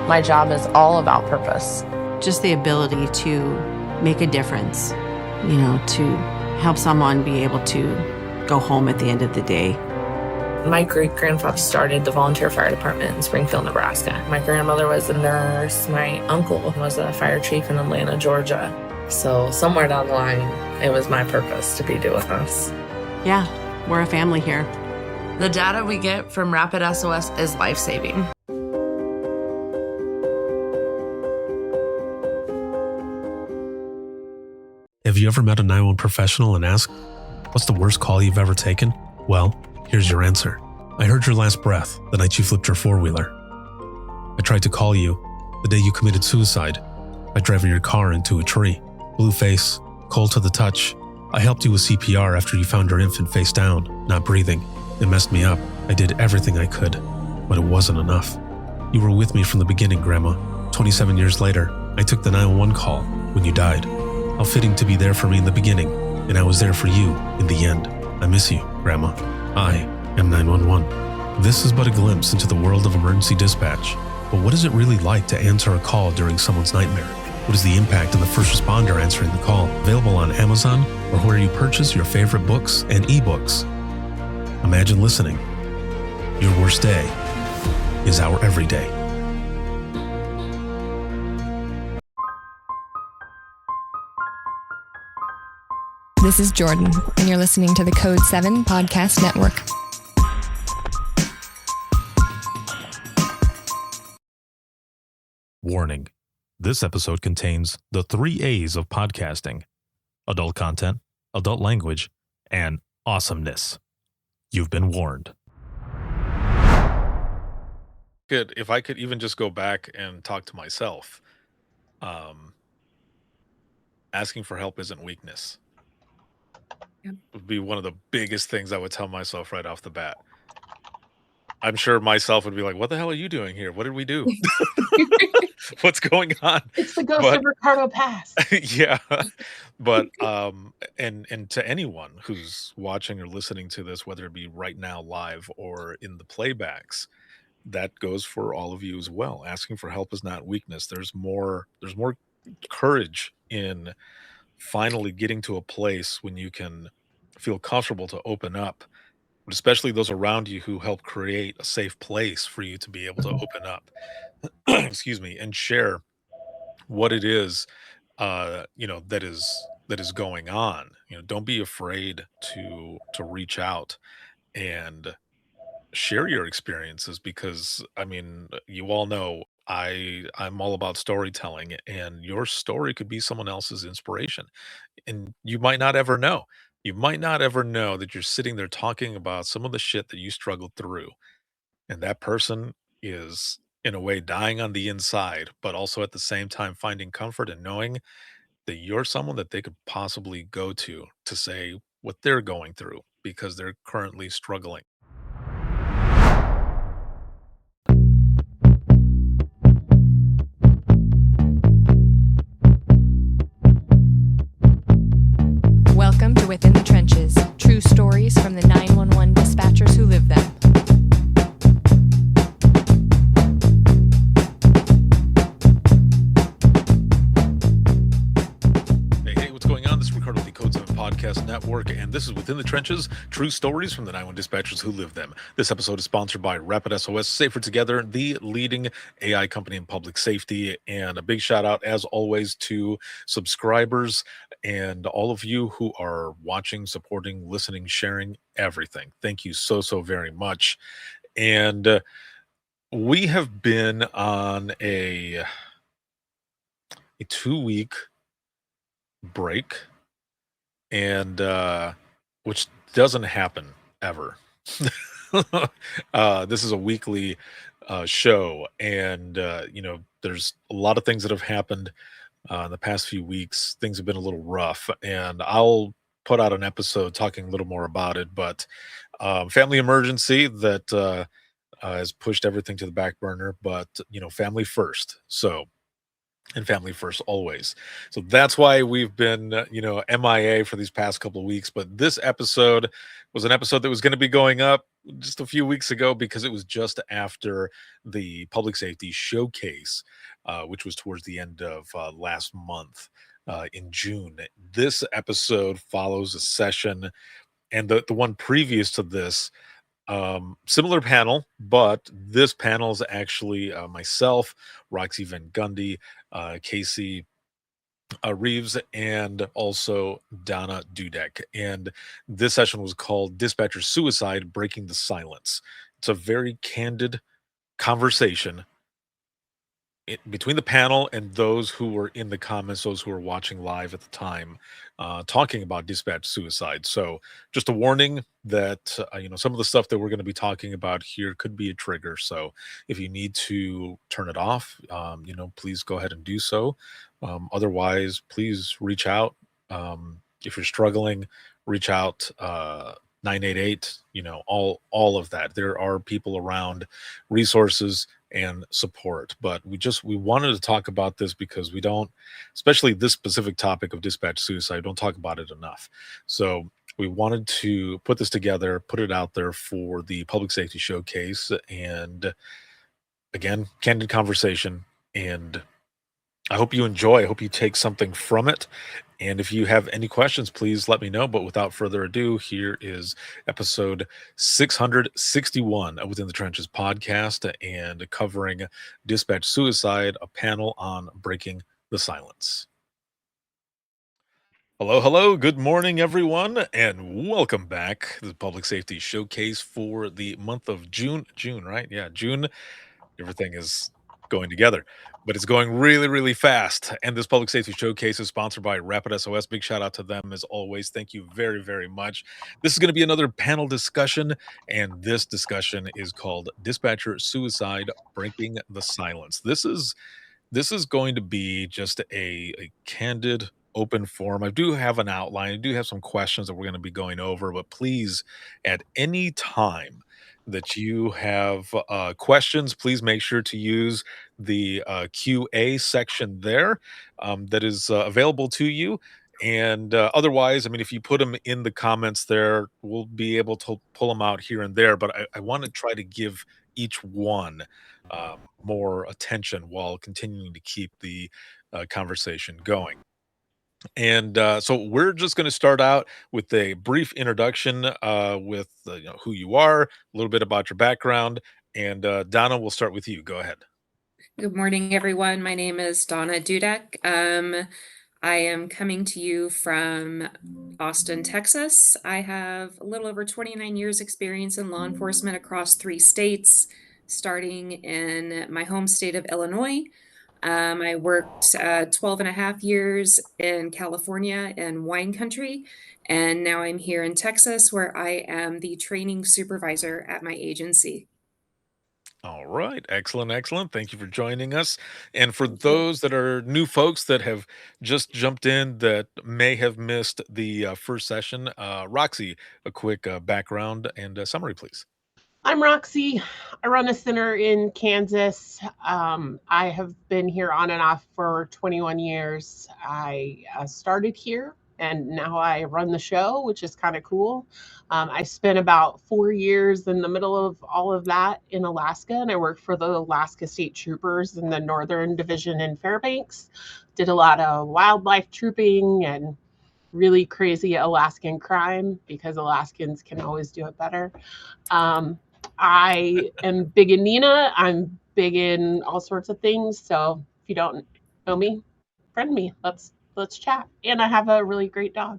My job is all about purpose. Just the ability to make a difference, to help someone be able to go home at the end of the day. My great-grandfather started the volunteer fire department in Springfield, Nebraska. My grandmother was a nurse. My uncle was a fire chief in Atlanta, Georgia. So somewhere down the line, it was my purpose to be doing this. Yeah, we're a family here. The data we get from Rapid SOS is life-saving. Have you ever met a 911 professional and asked, what's the worst call you've ever taken? Well, here's your answer. I heard your last breath the night you flipped your four-wheeler. I tried to call you the day you committed suicide by driving your car into a tree. Blue face, cold to the touch. I helped you with CPR after you found your infant face down, not breathing. It messed me up. I did everything I could, but it wasn't enough. You were with me from the beginning, Grandma. 27 years later, I took the 911 call when you died. How fitting to be there for me in the beginning, and I was there for you in the end. I miss you, Grandma. I am 911. This is but a glimpse into the world of emergency dispatch. But what is it really like to answer a call during someone's nightmare? What is the impact of the first responder answering the call? Available on Amazon or where you purchase your favorite books and ebooks. Imagine listening. Your worst day is our everyday. This is Jordan, and you're listening to the Code 7 Podcast Network. Warning. This episode contains the 3 A's of podcasting: adult content, adult language, and awesomeness. You've been warned. Good. If I could even just go back and talk to myself, asking for help isn't weakness. Yeah. Would be one of the biggest things I would tell myself right off the bat. I'm sure myself would be like, what the hell are you doing here? What did we do? What's going on? It's the ghost of Ricardo Pass. Yeah. But and to anyone who's watching or listening to this, whether it be right now live or in the playbacks, that goes for all of you as well. Asking for help is not weakness. There's more courage in finally getting to a place when you can feel comfortable to open up, but especially those around you who help create a safe place for you to be able to open up, excuse me, and share what it is, that is going on. Don't be afraid to reach out and share your experiences, because I mean, you all know I'm all about storytelling, and your story could be someone else's inspiration, and you might not ever know. You might not ever know that you're sitting there talking about some of the shit that you struggled through, and that person is in a way dying on the inside, but also at the same time finding comfort in knowing that you're someone that they could possibly go to say what they're going through because they're currently struggling. Welcome to Within the Trenches, true stories from the 911 dispatchers who live them. Hey, what's going on? This is Ricardo, the Code 7 Podcast Network, and this is Within the Trenches, true stories from the 911 dispatchers who live them. This episode is sponsored by Rapid SOS, Safer Together, the leading AI company in public safety, and a big shout out, as always, to subscribers and all of you who are watching, supporting, listening, sharing, everything. Thank you so very much. And we have been on a 2-week break, and which doesn't happen ever. This is a weekly show, and there's a lot of things that have happened in the past few weeks. Things have been a little rough, and I'll put out an episode talking a little more about it, but family emergency that has pushed everything to the back burner, but family first. So and family first always. So that's why we've been, MIA for these past couple of weeks. But this episode was an episode that was going to be going up just a few weeks ago because it was just after the public safety showcase, which was towards the end of last month in June. This episode follows a session, and the one previous to this, similar panel, but this panel is actually myself, Roxy Van Gundy, Casey Reeves, and also Donna Dudek. And this session was called Dispatcher Suicide Breaking the Silence. It's a very candid conversation between the panel and those who were in the comments, those who were watching live at the time, talking about dispatch suicide. So, just a warning that some of the stuff that we're going to be talking about here could be a trigger. So, if you need to turn it off, please go ahead and do so. Otherwise, please reach out. If you're struggling, reach out. 988. All of that. There are people around, resources and support. But we wanted to talk about this because we don't, especially this specific topic of dispatch suicide, don't talk about it enough. So we wanted to put this together, put it out there for the public safety showcase, and again, candid conversation. And I hope you enjoy. I hope you take something from it. And if you have any questions, please let me know. But without further ado, here is episode 661 of Within the Trenches podcast, and covering dispatch suicide, a panel on breaking the silence. Hello, hello. Good morning, everyone, and welcome back to the Public Safety Showcase for the month of June. June, right? Yeah, June. Everything is going together, but it's going really, really fast. And this Public Safety Showcase is sponsored by Rapid SOS. Big shout out to them as always. Thank you very, very much. This is going to be another panel discussion, and this discussion is called Dispatcher Suicide Breaking the Silence. This is going to be just a candid, open forum. I do have an outline. I do have some questions that we're going to be going over, but please, at any time that you have questions, please make sure to use the QA section there that is available to you. And otherwise, I mean, if you put them in the comments there, we'll be able to pull them out here and there. But I want to try to give each one more attention while continuing to keep the conversation going. And so we're just going to start out with a brief introduction with who you are, a little bit about your background, and Donna, we'll start with you. Go ahead. Good morning, everyone. My name is Donna Dudek. I am coming to you from Austin, Texas. I have a little over 29 years experience in law enforcement across 3 states, starting in my home state of Illinois. I worked 12 and a half years in California in wine country, and now I'm here in Texas where I am the training supervisor at my agency. All right. Excellent. Excellent. Thank you for joining us. And for Thank you. those that are new folks that have just jumped in that may have missed the first session, Roxy, a quick background and summary, please. I'm Roxy. I run a center in Kansas. I have been here on and off for 21 years. I started here and now I run the show, which is kind of cool. I spent about 4 years in the middle of all of that in Alaska, and I worked for the Alaska State Troopers in the Northern Division in Fairbanks. Did a lot of wildlife trooping and really crazy Alaskan crime because Alaskans can always do it better. I am big in Nina. I'm big in all sorts of things. So if you don't know me, friend me. Let's chat. And I have a really great dog.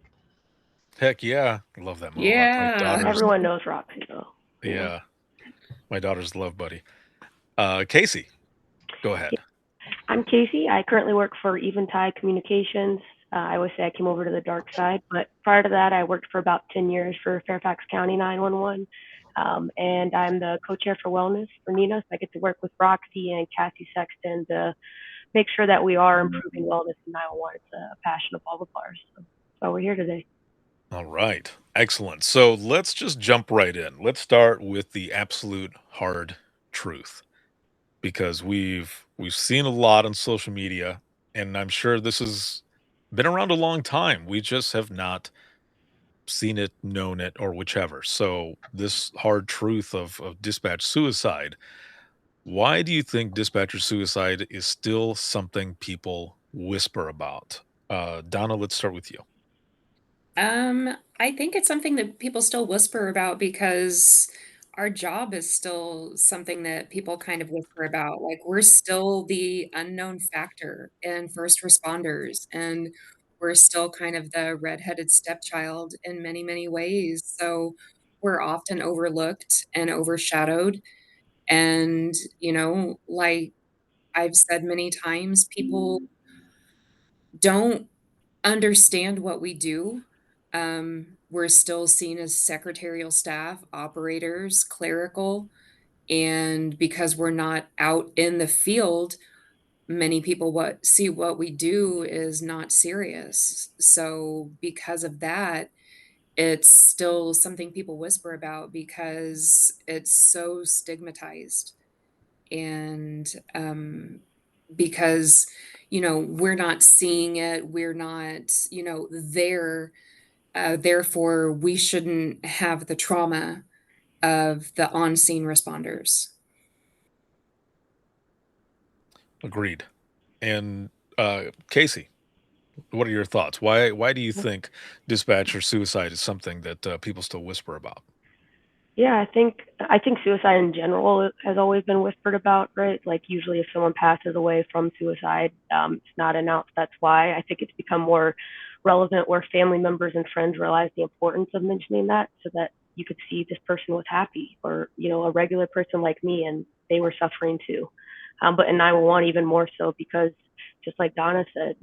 Heck yeah. I love that Mohawk. My Yeah. daughter's, Everyone knows Roxy, though. yeah, my daughter's love buddy. Casey, go ahead. I'm Casey. I currently work for Eventide Communications. I always say I came over to the dark side, but prior to that, I worked for about 10 years for Fairfax County 911. And I'm the co-chair for wellness for Nina. So I get to work with Roxy and Cassie Sexton to make sure that we are improving wellness in 911. It's a passion of all of ours. So we're here today. All right. Excellent. So let's just jump right in. Let's start with the absolute hard truth, because we've seen a lot on social media and I'm sure this has been around a long time. We just have not seen it, known it, or whichever. So this hard truth of dispatch suicide, why do you think dispatcher suicide is still something people whisper about? Donna, let's start with you. I think it's something that people still whisper about because our job is still something that people kind of whisper about. Like, we're still the unknown factor in first responders, and we're still kind of the redheaded stepchild in many, many ways. So we're often overlooked and overshadowed. And, like I've said many times, people don't understand what we do. We're still seen as secretarial staff, operators, clerical, and because we're not out in the field, many people what see what we do is not serious. So because of that, it's still something people whisper about because it's so stigmatized. And because we're not seeing it, we're not there, therefore we shouldn't have the trauma of the on-scene responders. Agreed. And Casey, what are your thoughts? Why do you think dispatcher suicide is something that people still whisper about? Yeah, I think suicide in general has always been whispered about, right? Like usually if someone passes away from suicide, it's not announced that's why. I think it's become more relevant where family members and friends realize the importance of mentioning that so that you could see this person was happy or, a regular person like me and they were suffering too. But in 911 even more so because just like Donna said,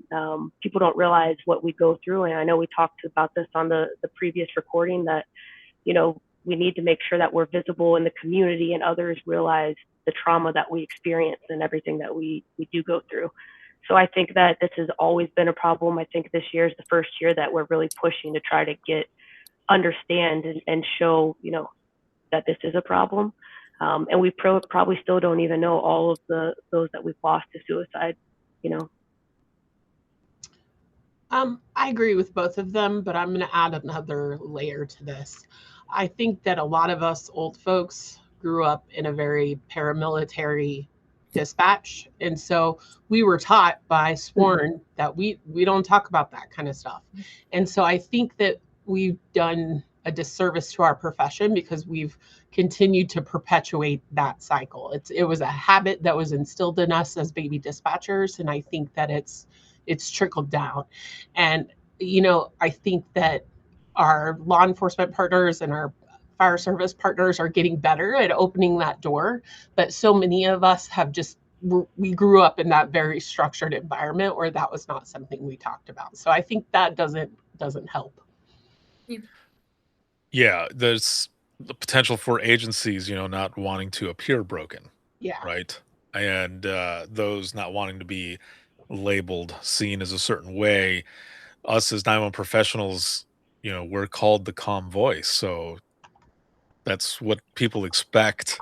people don't realize what we go through. And I know we talked about this on the previous recording that we need to make sure that we're visible in the community and others realize the trauma that we experience and everything that we do go through. So I think that this has always been a problem. I think this year is the first year that we're really pushing to try to understand and show, that this is a problem. And we probably still don't even know all of those that we've lost to suicide, you know. I agree with both of them, but I'm going to add another layer to this. I think that a lot of us old folks grew up in a very paramilitary dispatch, and so we were taught by sworn that we don't talk about that kind of stuff. And so I think that we've done a disservice to our profession because we've continued to perpetuate that cycle. It was a habit that was instilled in us as baby dispatchers, and I think that it's trickled down. And I think that our law enforcement partners and our fire service partners are getting better at opening that door, but so many of us have just we grew up in that very structured environment where that was not something we talked about. So I think that doesn't help. Yeah. Yeah, there's the potential for agencies, not wanting to appear broken, Yeah. right? And those not wanting to be labeled, seen as a certain way. Us as 911 professionals, we're called the calm voice. So that's what people expect.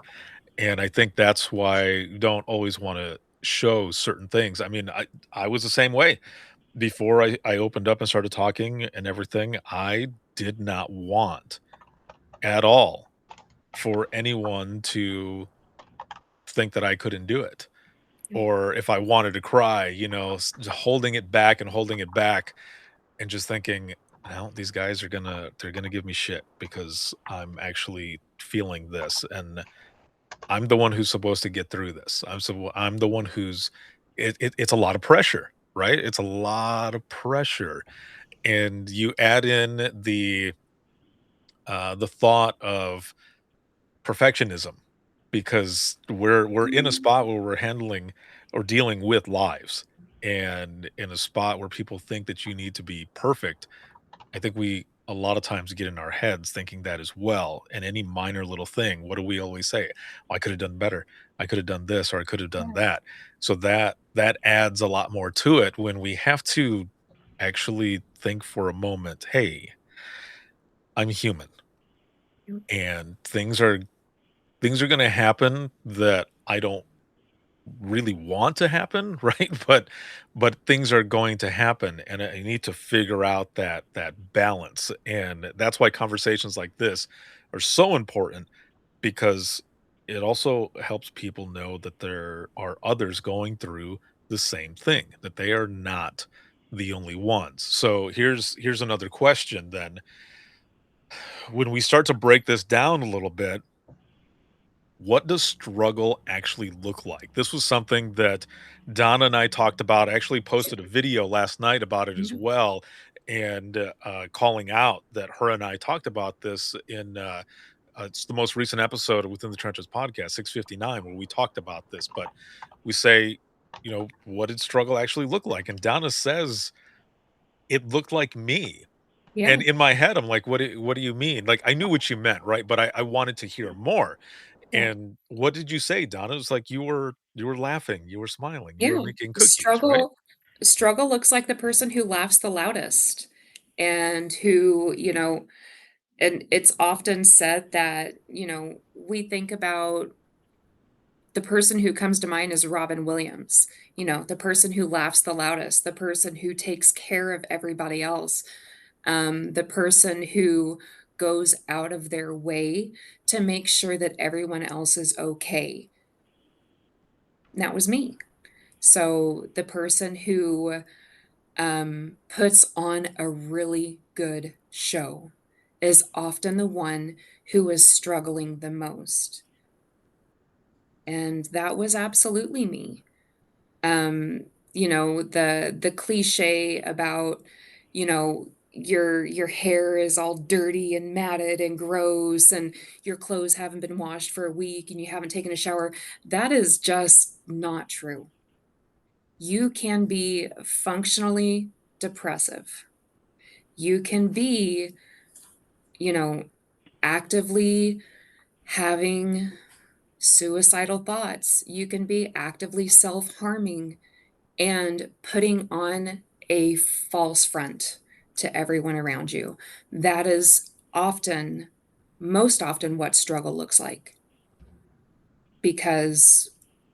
And I think that's why you don't always want to show certain things. I mean, I was the same way. Before I opened up and started talking and everything, I did not want at all for anyone to think that I couldn't do it. Or if I wanted to cry, holding it back and holding it back and just thinking, "No, these guys they're gonna give me shit because I'm actually feeling this, and I'm the one who's supposed to get through this. I'm the one who's it's a lot of pressure, right? It's a lot of pressure, and you add in the thought of perfectionism because we're in a spot where we're handling or dealing with lives, and in a spot where people think that you need to be perfect. I think we a lot of times get in our heads thinking that as well. And any minor little thing, what do we always say? "Oh, I could have done better. I could have done this or I could have done that." So that adds a lot more to it when we have to actually think for a moment, "Hey, I'm human and things are going to happen that I don't really want to happen, right? But things are going to happen, and I need to figure out that balance, and that's why conversations like this are so important because it also helps people know that there are others going through the same thing, that they are not the only ones. So here's another question then. When we start to break this down a little bit, what does struggle actually look like? This was something that Donna and I talked about. I actually posted a video last night about it as Mhm. well, and calling out that her and I talked about this in it's the most recent episode of Within the Trenches podcast, 659, where we talked about this. But we say, what did struggle actually look like? And Donna says it looked like me. Yeah, And in my head, I'm like, what do you mean? Like, I knew what you meant, right? But I wanted to hear more. yeah, And what did you say, Donna? It was like you were laughing, you were smiling, you were yeah. making cookies, right? Struggle looks like the person who laughs the loudest and who, and it's often said that, we think about the person who comes to mind is Robin Williams, the person who laughs the loudest, the person who takes care of everybody else, the person who goes out of their way to make sure that everyone else is okay. That was me. So the person who puts on a really good show is often the one who is struggling the most. And that was absolutely me. Um, the cliche about, your hair is all dirty and matted and gross and your clothes haven't been washed for a week and you haven't taken a shower. That is just not true. You can be functionally depressive. You can be, you know, actively having suicidal thoughts. You can be actively self harming and putting on a false front to everyone around you. That is often, most often, what struggle looks like. Because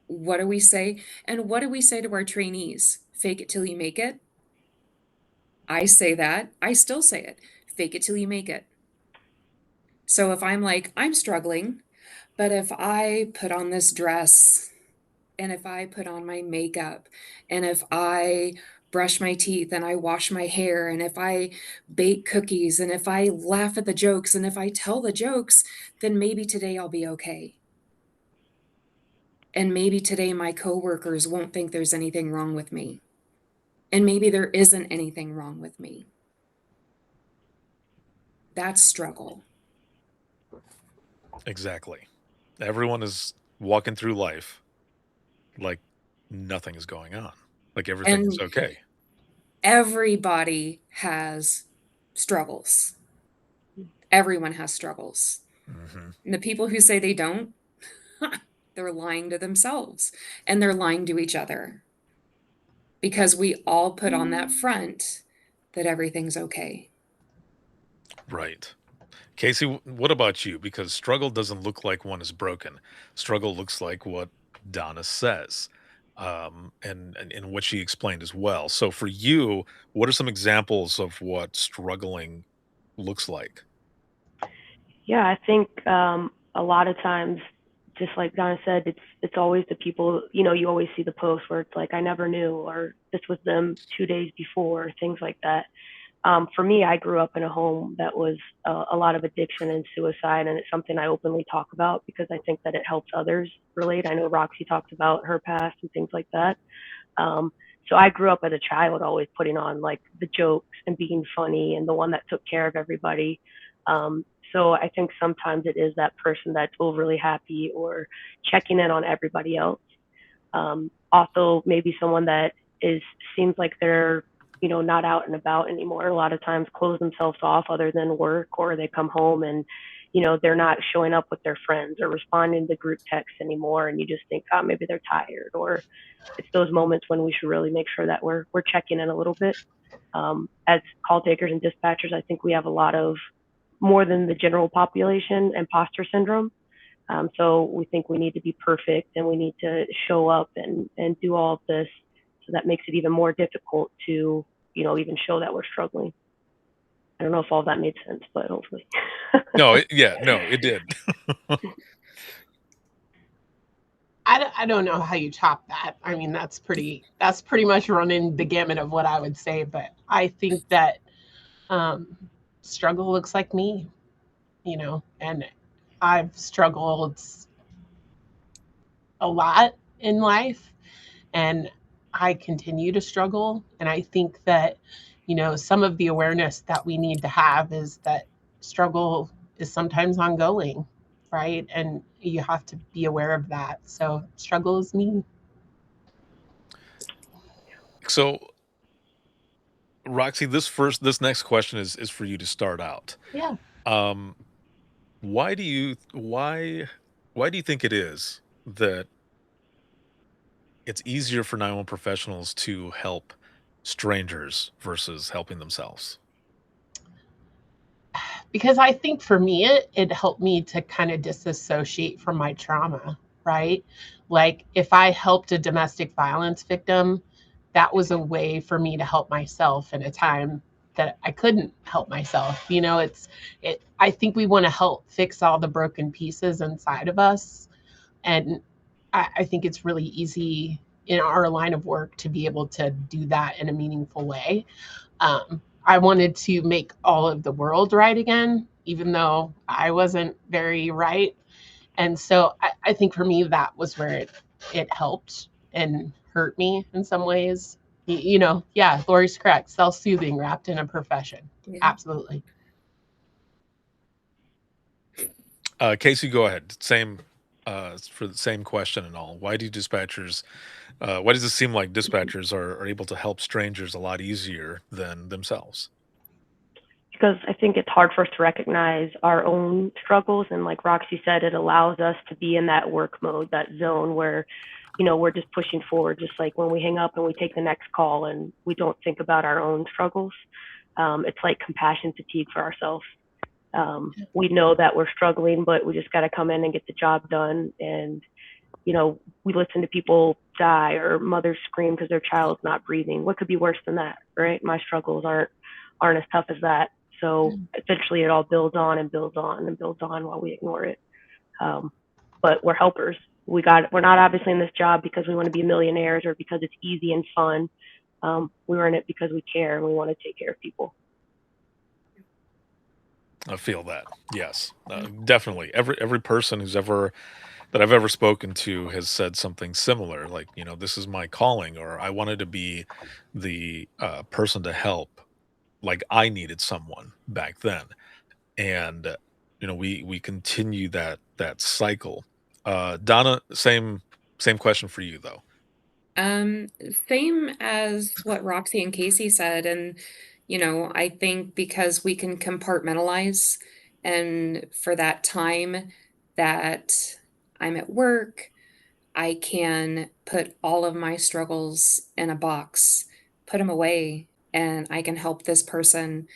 what do we say? And what do we say to our trainees? Fake it till you make it. I say that. I still say it. Fake it till you make it. So if I'm like, I'm struggling, but if I put on this dress and if I put on my makeup and if I brush my teeth and I wash my hair and if I bake cookies and if I laugh at the jokes and if I tell the jokes, then maybe today I'll be okay. And maybe today my coworkers won't think there's anything wrong with me. And maybe there isn't anything wrong with me. That's struggle. Exactly. Everyone is walking through life like nothing is going on, like everything is And okay. everybody has struggles. Everyone has struggles. Hmm. And the people who say they don't, they're lying to themselves and they're lying to each other because we all put on that front that everything's okay. Right. Casey, what about you? Because struggle doesn't look like one is broken. Struggle looks like what Donna says, and what she explained as well. So for you, what are some examples of what struggling looks like? Yeah, I think a lot of times, just like Donna said, it's always the people. You always see the post where it's like, I never knew, or this was them 2 days before, things like that. For me, I grew up in a home that was a lot of addiction and suicide, and it's something I openly talk about because I think that it helps others relate. I know Roxy talked about her past and things like that. Um, so I grew up as a child always putting on like the jokes and being funny and the one that took care of everybody. So I think sometimes it is that person that's overly happy or checking in on everybody else. Also, maybe someone that is seems like they're not out and about anymore. A lot of times close themselves off other than work, or they come home and they're not showing up with their friends or responding to group texts anymore, and you just think, oh, maybe they're tired, or it's those moments when we should really make sure that we're checking in a little bit. As call takers and dispatchers, I think we have a lot of, more than the general population, imposter syndrome. So we think we need to be perfect and we need to show up and do all of this. So that makes it even more difficult to, even show that we're struggling. I don't know if all that made sense, but hopefully. No, it did. I don't know how you top that. I mean, that's pretty much running the gamut of what I would say. But I think that struggle looks like me, and I've struggled a lot in life, and I continue to struggle. And I think that, some of the awareness that we need to have is that struggle is sometimes ongoing, right? And you have to be aware of that. So struggle is me. So, Roxy, this next question is for you to start out. Yeah. Um, why do you think it is that it's easier for 911 professionals to help strangers versus helping themselves? Because I think for me, it helped me to kind of disassociate from my trauma, right? Like if I helped a domestic violence victim, that was a way for me to help myself in a time that I couldn't help myself. I think we want to help fix all the broken pieces inside of us. And I think it's really easy in our line of work to be able to do that in a meaningful way. I wanted to make all of the world right again, even though I wasn't very right. And so I think for me, that was where it helped and hurt me in some ways. Yeah, Lori's correct. Self-soothing wrapped in a profession. Yeah. Absolutely. Casey, go ahead. Same for the same question and all. Why do dispatchers? Why does it seem like dispatchers are able to help strangers a lot easier than themselves? Because I think it's hard for us to recognize our own struggles. And like Roxy said, it allows us to be in that work mode, that zone where, we're just pushing forward, just like when we hang up and we take the next call and we don't think about our own struggles. It's like compassion fatigue for ourselves. We know that we're struggling, but we just got to come in and get the job done. And, we listen to people die or mothers scream because their child's not breathing. What could be worse than that, right? My struggles aren't as tough as that. So eventually it all builds on and builds on and builds on while we ignore it. But we're helpers. We're not obviously in this job because we want to be millionaires or because it's easy and fun. We're in it because we care and we want to take care of people. I feel that. Yes, definitely. Every person that I've ever spoken to has said something similar, like, this is my calling, or I wanted to be the person to help, like I needed someone back then, and we continue that cycle. Donna, same question for you though. Same as what Roxy and Casey said. And, I think because we can compartmentalize and for that time that I'm at work, I can put all of my struggles in a box, put them away, and I can help this person.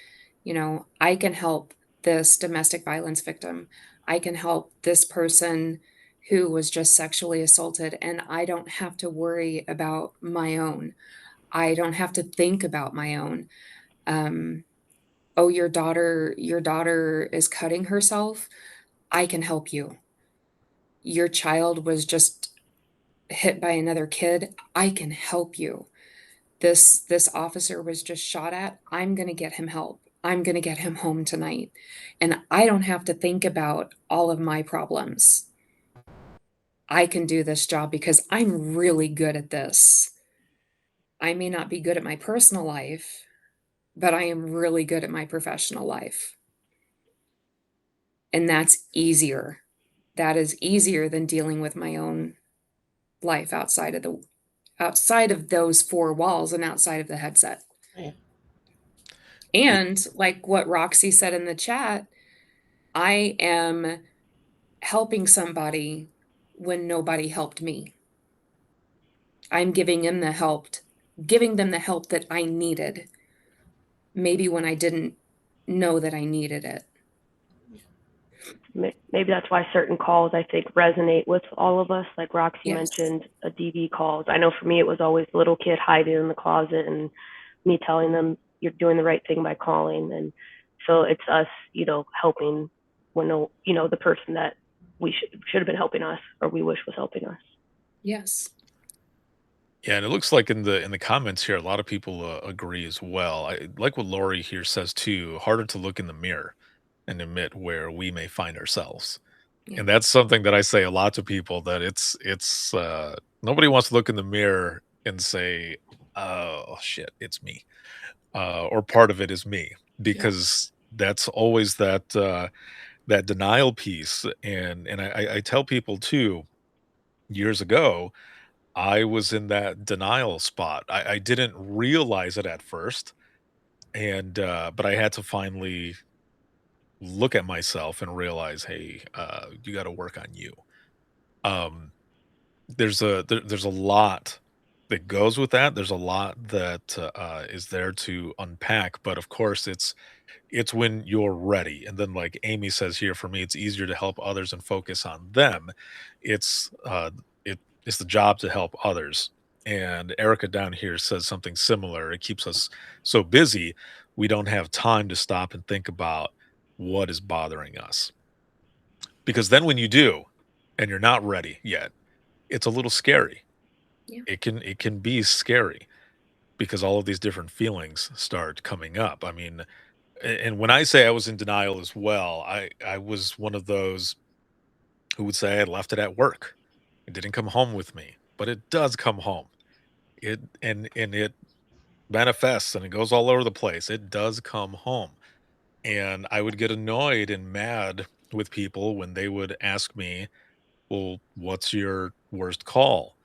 I can help this domestic violence victim. I can help this person who was just sexually assaulted, and I don't have to worry about my own. I don't have to think about my own. Um, oh, your daughter is cutting herself. I can help you. Your child was just hit by another kid. I can help you. This officer was just shot at. I'm going to get him help. I'm going to get him home tonight. And I don't have to think about all of my problems. I can do this job because I'm really good at this. I may not be good at my personal life, but I am really good at my professional life. And that's easier. That is easier than dealing with my own life outside of those four walls and outside of the headset. Yeah. And like what Roxy said in the chat, I am helping somebody when nobody helped me. I'm giving them the help that I needed, maybe when I didn't know that I needed it. maybe that's why certain calls I think resonate with all of us. Like Roxy Yes. mentioned, a DV calls. I know for me it was always the little kid hiding in the closet and me telling them you're doing the right thing by calling. And so it's us, helping when the person that we should have been helping us or we wish was helping us. Yes. Yeah, and it looks like in the comments here, a lot of people agree as well. I like what Lori here says too. Harder to look in the mirror and admit where we may find ourselves, Yeah. and that's something that I say a lot to people. That it's nobody wants to look in the mirror and say, "Oh shit, it's me," or part of it is me, because that's always that denial piece. And I tell people too. Years ago, I was in that denial spot. I didn't realize it at first, and but I had to finally look at myself and realize, hey, you got to work on you. Um, there's a lot that goes with that. There's a lot that is there to unpack, but of course, it's when you're ready. And then, like Amy says here, for me, it's easier to help others and focus on them. It's it's the job to help others. And Erica down here says something similar. It keeps us so busy, we don't have time to stop and think about what is bothering us. Because then when you do, and you're not ready yet, it's a little scary. Yeah. It can be scary because all of these different feelings start coming up. I mean, and when I say I was in denial as well, I was one of those who would say I left it at work. It didn't come home with me, but it does come home. And it manifests and it goes all over the place. It does come home. And I would get annoyed and mad with people when they would ask me, "Well, what's your worst call?"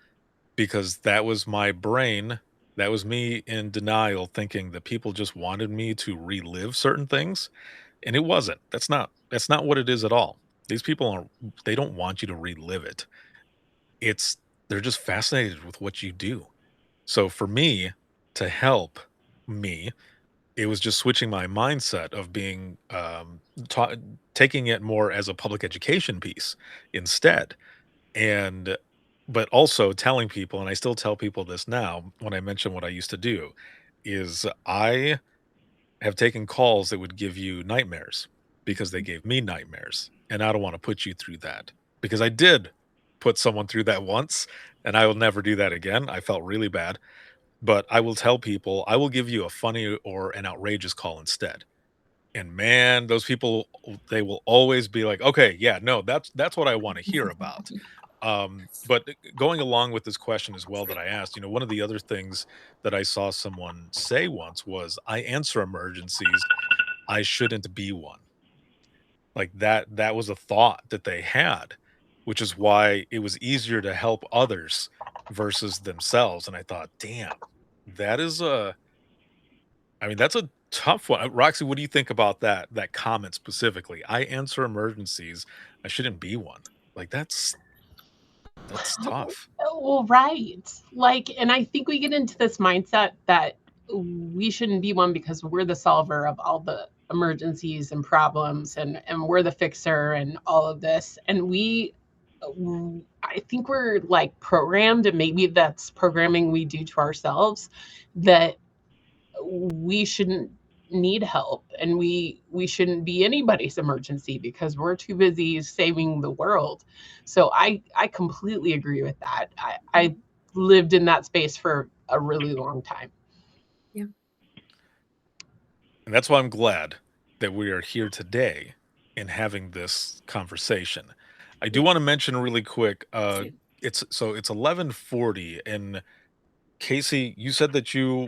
Because that was my brain. That was me in denial, thinking that people just wanted me to relive certain things. And it wasn't. That's not what it is at all. These people aren't, they don't want you to relive it. It's they're just fascinated with what you do. So for me to help me, it was just switching my mindset of being taking it more as a public education piece instead. And but also telling people, and I still tell people this now when I mention what I used to do, is I have taken calls that would give you nightmares because they gave me nightmares. And I don't want to put you through that, because I did put someone through that once, and I will never do that again. I felt really bad. But I will tell people, I will give you a funny or an outrageous call instead. And man, those people, they will always be like, okay, yeah, no, that's what I want to hear about. But going along with this question as well that I asked, one of the other things that I saw someone say once was, I answer emergencies. I shouldn't be one. Like that was a thought that they had, which is why it was easier to help others versus themselves. And I thought, damn, that is I mean, that's a tough one. Roxy, what do you think about that comment specifically? I answer emergencies. I shouldn't be one. Like that's tough. Well, right. Like, and I think we get into this mindset that we shouldn't be one because we're the solver of all the emergencies and problems, and we're the fixer and all of this. And I think we're like programmed, and maybe that's programming we do to ourselves, that we shouldn't need help, and we shouldn't be anybody's emergency because we're too busy saving the world. So I completely agree with that. I lived in that space for a really long time. Yeah. And that's why I'm glad that we are here today and having this conversation. I do want to mention really quick, it's 11:40, and Casey, you said that you'll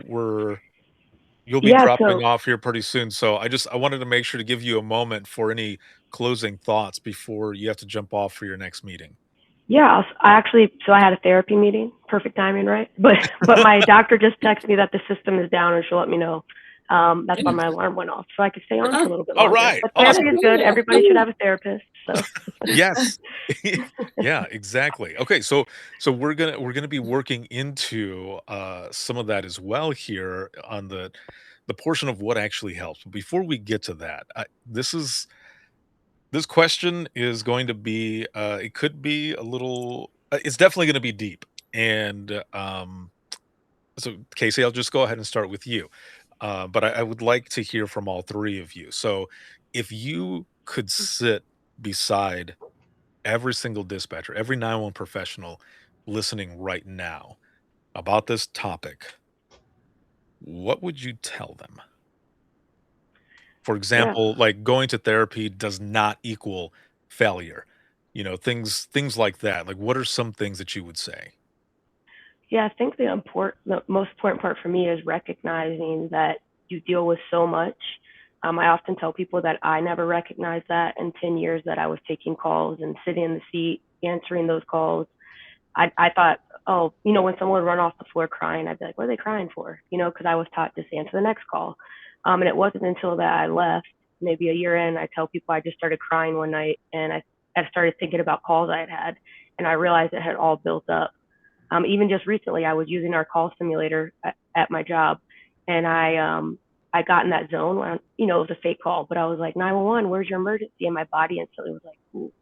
be Yeah, dropping so off here pretty soon. So I wanted to make sure to give you a moment for any closing thoughts before you have to jump off for your next meeting. yeah, so I had a therapy meeting. Perfect timing, right? But my doctor just texted me that the system is down and she'll let me know. That's why my alarm went off, so I could stay on for a little bit All longer. right. But Awesome. therapy is good. Everybody should have a therapist. So Yes. Yeah, exactly. Okay, so we're gonna be working into some of that as well here on the portion of what actually helps. Before we get to that, this is This question is going to be, it could be a little, it's definitely going to be deep. And so, Casey, I'll just go ahead and start with you. But I would like to hear from all three of you. So, if you could sit beside every single dispatcher, every 911 professional listening right now about this topic, what would you tell them? For Yeah. example, like going to therapy does not equal failure. Things like that. Like, what are some things that you would say? Yeah, I think the most important part for me is recognizing that you deal with so much. I often tell people that I never recognized that in 10 years that I was taking calls and sitting in the seat, answering those calls. I thought, oh, when someone would run off the floor crying, I'd be like, what are they crying for? Because I was taught just answer the next call. And it wasn't until that I left, maybe a year in, I tell people I just started crying one night and I started thinking about calls I had had, and I realized it had all built up. Even just recently, I was using our call simulator at my job, and I got in that zone when it was a fake call, but I was like 911, where's your emergency? And my body instantly was like, ooh,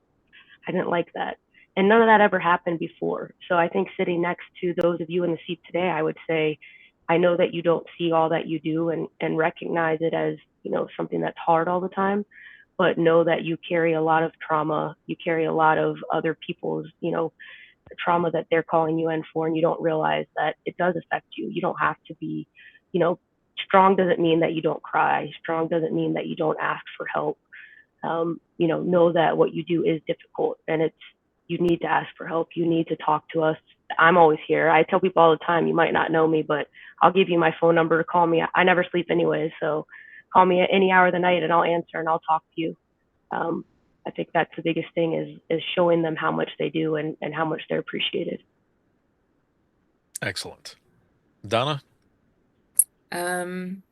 I didn't like that. And none of that ever happened before. So I think sitting next to those of you in the seat today, I would say, I know that you don't see all that you do and recognize it as, something that's hard all the time, but know that you carry a lot of trauma. You carry a lot of other people's, trauma that they're calling you in for, and you don't realize that it does affect you. You don't have to be, you know, strong doesn't mean that you don't cry. Strong doesn't mean that you don't ask for help. Know that what you do is difficult, and you need to ask for help. You need to talk to us. I'm always here. I tell people all the time, you might not know me, but I'll give you my phone number to call me. I never sleep anyway, so call me at any hour of the night and I'll answer and I'll talk to you. I think that's the biggest thing is showing them how much they do and how much they're appreciated. Excellent. Donna? Um,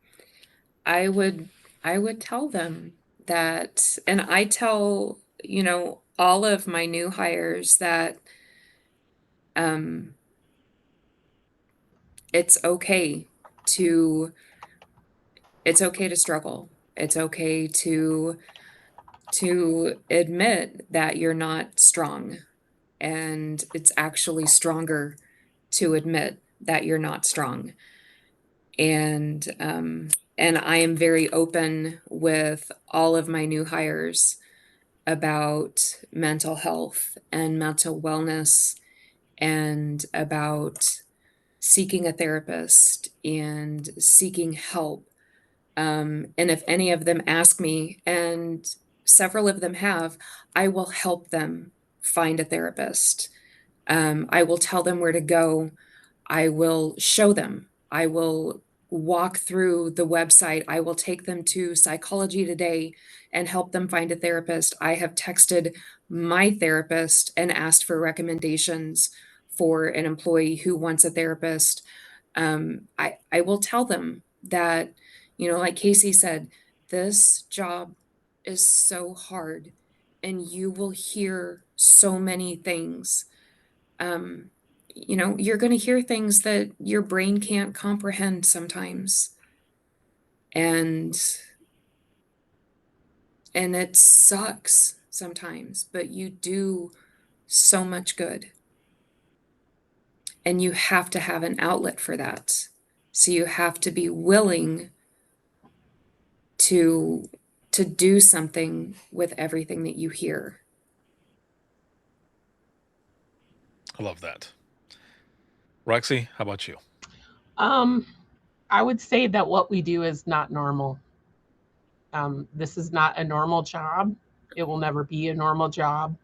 I would tell them that, and I tell, all of my new hires that um it's okay to it's okay to struggle. It's okay to admit that you're not strong, and it's actually stronger to admit that you're not strong. And I am very open with all of my new hires about mental health and mental wellness and about seeking a therapist and seeking help. And if any of them ask me, and several of them have, I will help them find a therapist. I will tell them where to go. I will show them. I will walk through the website. I will take them to Psychology Today and help them find a therapist. I have texted my therapist and asked for recommendations for an employee who wants a therapist. I will tell them that, like Casey said, this job is so hard and you will hear so many things. Um, you're going to hear things that your brain can't comprehend sometimes. And it sucks sometimes, but you do so much good. And you have to have an outlet for that. So you have to be willing to do something with everything that you hear. I love that. Roxy, how about you? I would say that what we do is not normal. This is not a normal job. It will never be a normal job.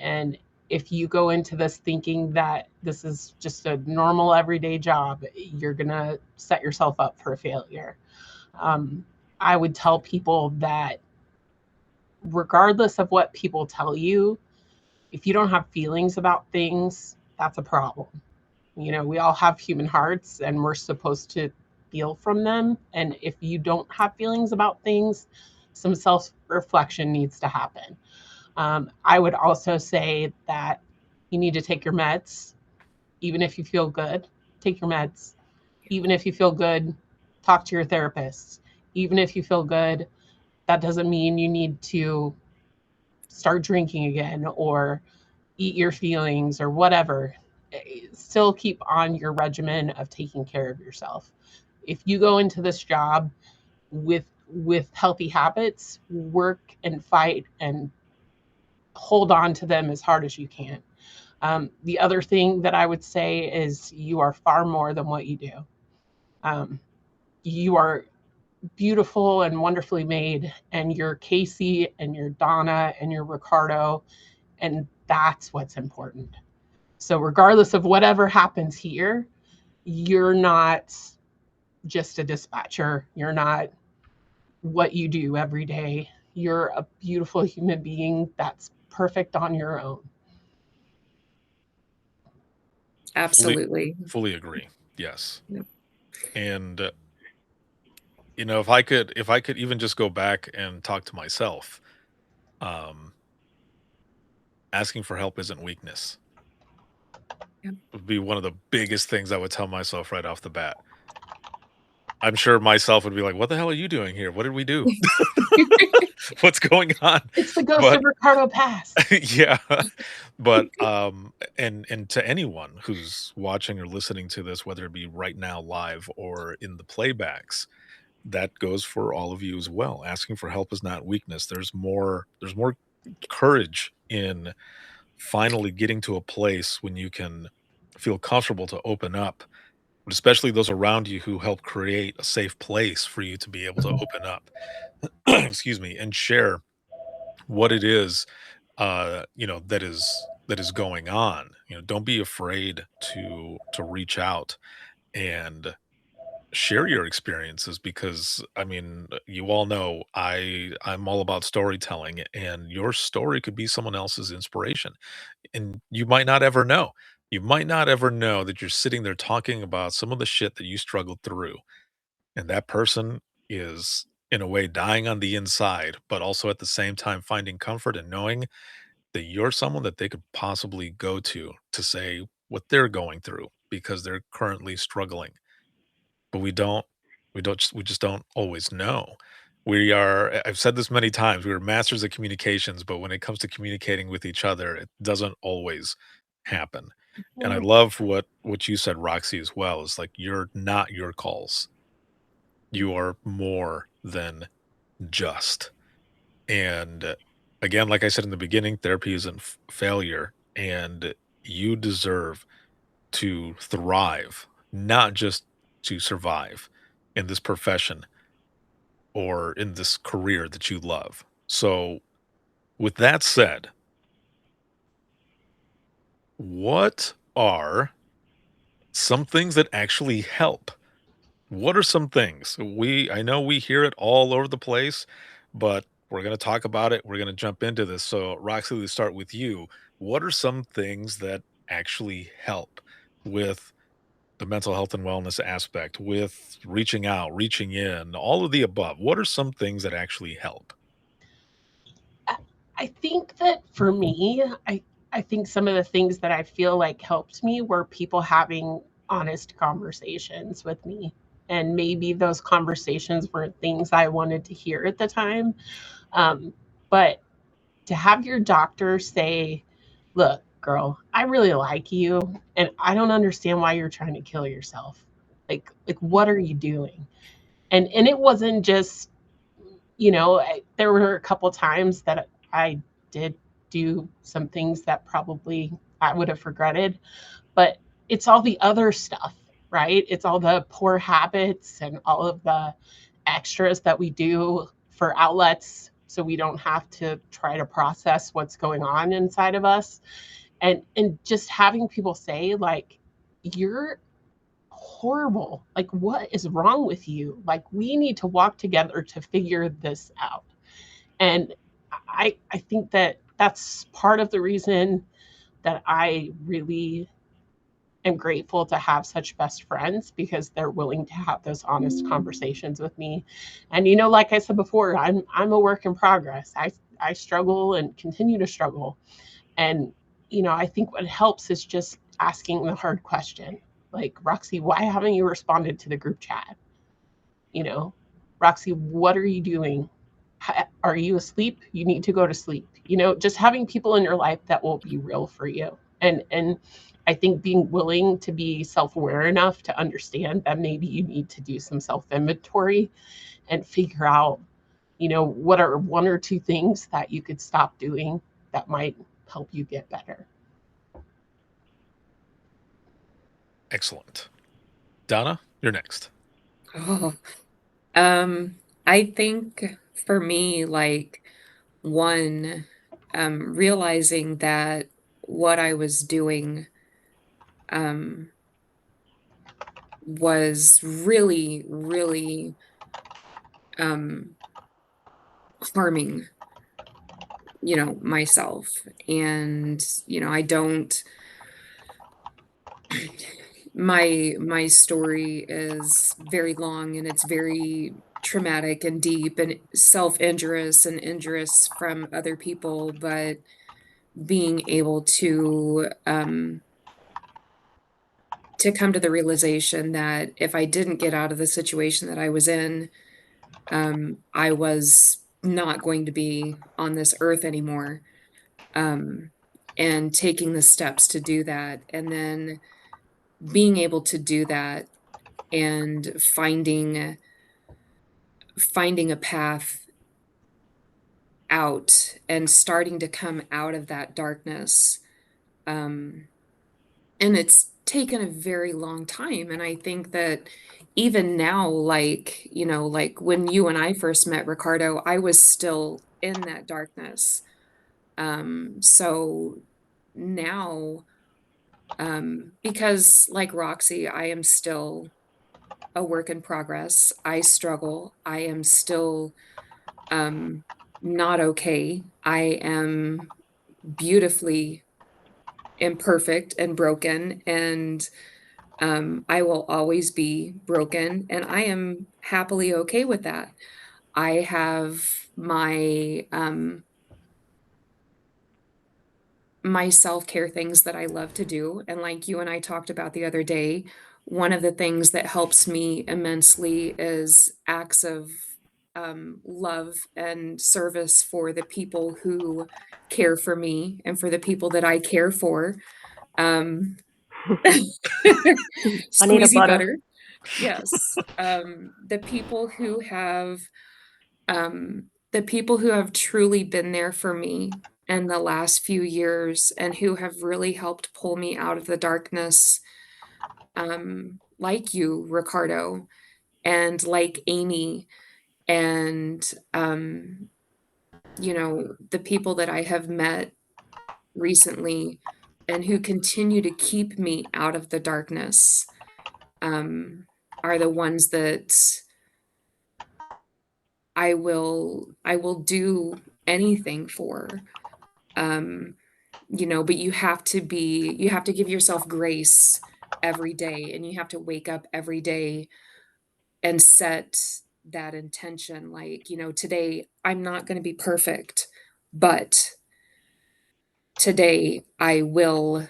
And if you go into this thinking that this is just a normal everyday job, you're going to set yourself up for failure. I would tell people that regardless of what people tell you, if you don't have feelings about things, that's a problem. We all have human hearts and we're supposed to feel from them. And if you don't have feelings about things, some self reflection needs to happen. I would also say that you need to take your meds, even if you feel good. Take your meds. Even if you feel good, talk to your therapist. Even if you feel good, that doesn't mean you need to start drinking again or eat your feelings or whatever, still keep on your regimen of taking care of yourself. If you go into this job with healthy habits, work and fight and hold on to them as hard as you can. The other thing that I would say is you are far more than what you do. You are beautiful and wonderfully made, and you're Casey and you're Donna and you're Ricardo, and that's what's important. So regardless of whatever happens here, you're not just a dispatcher. You're not what you do every day. You're a beautiful human being that's perfect on your own. Absolutely. Fully agree. Yes. Yep. And if I could even just go back and talk to myself, um, asking for help isn't weakness. Yep. Would be one of the biggest things I would tell myself right off the bat. I'm sure myself would be like, "What the hell are you doing here? What did we do? What's going on?" It's the ghost But of Ricardo Pass. yeah, but and to anyone who's watching or listening to this, whether it be right now live or in the playbacks, that goes for all of you as well. Asking for help is not weakness. There's more courage in finally getting to a place when you can feel comfortable to open up, but especially those around you who help create a safe place for you to be able to open up, excuse me, and share what it is, that is going on. Don't be afraid to reach out and share your experiences, because I mean, you all know I'm all about storytelling, and your story could be someone else's inspiration, and you might not ever know. You might not ever know that you're sitting there talking about some of the shit that you struggled through, and that person is in a way dying on the inside, but also at the same time finding comfort in knowing that you're someone that they could possibly go to say what they're going through because they're currently struggling. But we just don't always know. I've said this many times, we are masters at communications, but when it comes to communicating with each other, it doesn't always happen. And I love what you said, Roxy, as well. Is like, you're not your calls. You are more than just. And again, like I said in the beginning, therapy isn't failure, and you deserve to thrive, not just to survive in this profession or in this career that you love. So, with that said, what are some things that actually help? What are some things? I know we hear it all over the place, but we're going to talk about it. We're going to jump into this. So, Roxy, let's start with you. What are some things that actually help with the mental health and wellness aspect, with reaching out, reaching in, all of the above? What are some things that actually help? I think that for me, I think some of the things that I feel like helped me were people having honest conversations with me. And maybe those conversations weren't things I wanted to hear at the time. But to have your doctor say, look, girl, I really like you, and I don't understand why you're trying to kill yourself. Like what are you doing? And it wasn't just, there were a couple times that I did do some things that probably I would have regretted, but it's all the other stuff, right? It's all the poor habits and all of the extras that we do for outlets so we don't have to try to process what's going on inside of us. And just having people say like, you're horrible. Like, what is wrong with you? Like, we need to walk together to figure this out. And I think that that's part of the reason that I really am grateful to have such best friends, because they're willing to have those honest conversations with me. And like I said before, I'm a work in progress. I struggle and continue to struggle. And I think what helps is just asking the hard question. Like, Roxy, why haven't you responded to the group chat? Roxy, what are you doing? Are you asleep? You need to go to sleep. You know, just having people in your life that will be real for you. And I think being willing to be self-aware enough to understand that maybe you need to do some self-inventory and figure out, you know, what are one or two things that you could stop doing that might help you get better. Excellent. Donna, you're next. Oh, um, I think for me, like one, realizing that what I was doing, um, was really, really, um, harming, myself. And, I don't, my story is very long and it's very traumatic and deep and self-injurious and injurious from other people, but being able to come to the realization that if I didn't get out of the situation that I was in, I was not going to be on this earth anymore. Um, and taking the steps to do that, and then being able to do that and finding a path out and starting to come out of that darkness. Um, and it's taken a very long time. And I think that even now, like, like when you and I first met, Ricardo, I was still in that darkness. So now, because like Roxy, I am still a work in progress. I struggle. I am still um, not okay. I am beautifully imperfect and broken, and I will always be broken, and I am happily okay with that. I have my self-care things that I love to do. And like you and I talked about the other day, one of the things that helps me immensely is acts of love and service for the people who care for me and for the people that I care for. Um, Anita Squeezy Butter. butter. Yes. The people who have truly been there for me in the last few years and who have really helped pull me out of the darkness, like you, Ricardo, and like Amy, and the people that I have met recently and who continue to keep me out of the darkness, um, are the ones that I will do anything for. Um, but you have to give yourself grace every day, and you have to wake up every day and set that intention. Like, today I'm not going to be perfect, but today I will,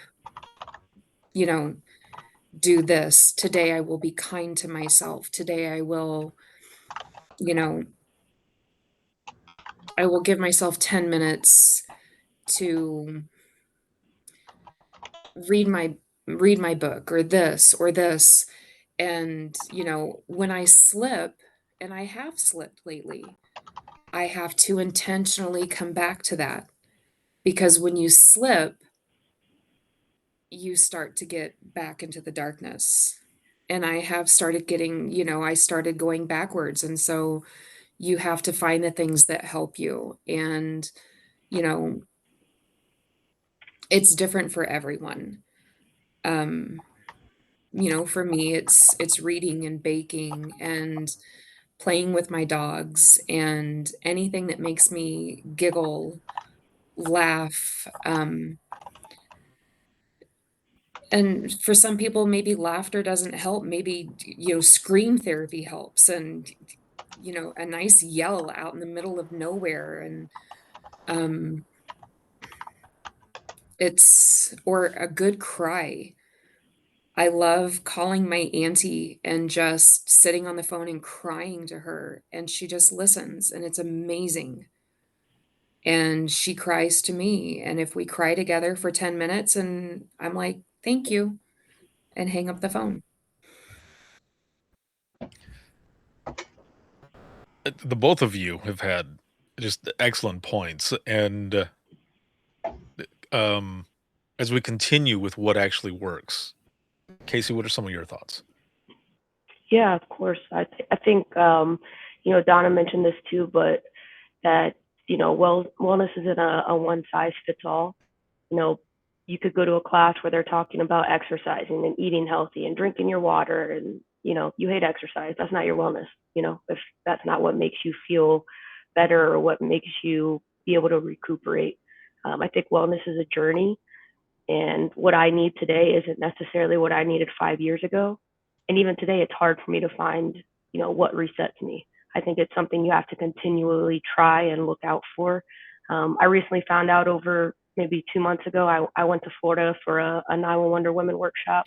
you know, do this. Today I will be kind to myself. Today you know, I will give myself 10 minutes to read my read my book or this or this. And when I slip, and I have slipped lately, I have to intentionally come back to that, because when you slip, you start to get back into the darkness. And I have started getting, I started going backwards. And so you have to find the things that help you. And you know it's different for everyone. um for me, it's reading and baking and playing with my dogs and anything that makes me giggle, laugh. And for some people, maybe laughter doesn't help. Maybe, scream therapy helps, and, a nice yell out in the middle of nowhere. And um, or a good cry. I love calling my auntie and just sitting on the phone and crying to her, and she just listens, and it's amazing. And she cries to me, and if we cry together for 10 minutes, and I'm like, "Thank you," and hang up the phone. The both of you have had just excellent points, and um, as we continue with what actually works, Casey, what are some of your thoughts? Yeah, of course. I think Donna mentioned this too, but that wellness isn't a one size fits all. You know, you could go to a class where they're talking about exercising and eating healthy and drinking your water, and you hate exercise. That's not your wellness. If that's not what makes you feel better or what makes you be able to recuperate. I think wellness is a journey, and what I need today isn't necessarily what I needed 5 years ago. And even today, it's hard for me to find, what resets me. I think it's something you have to continually try and look out for. I recently found out over maybe 2 months ago, I went to Florida for a 911 women workshop,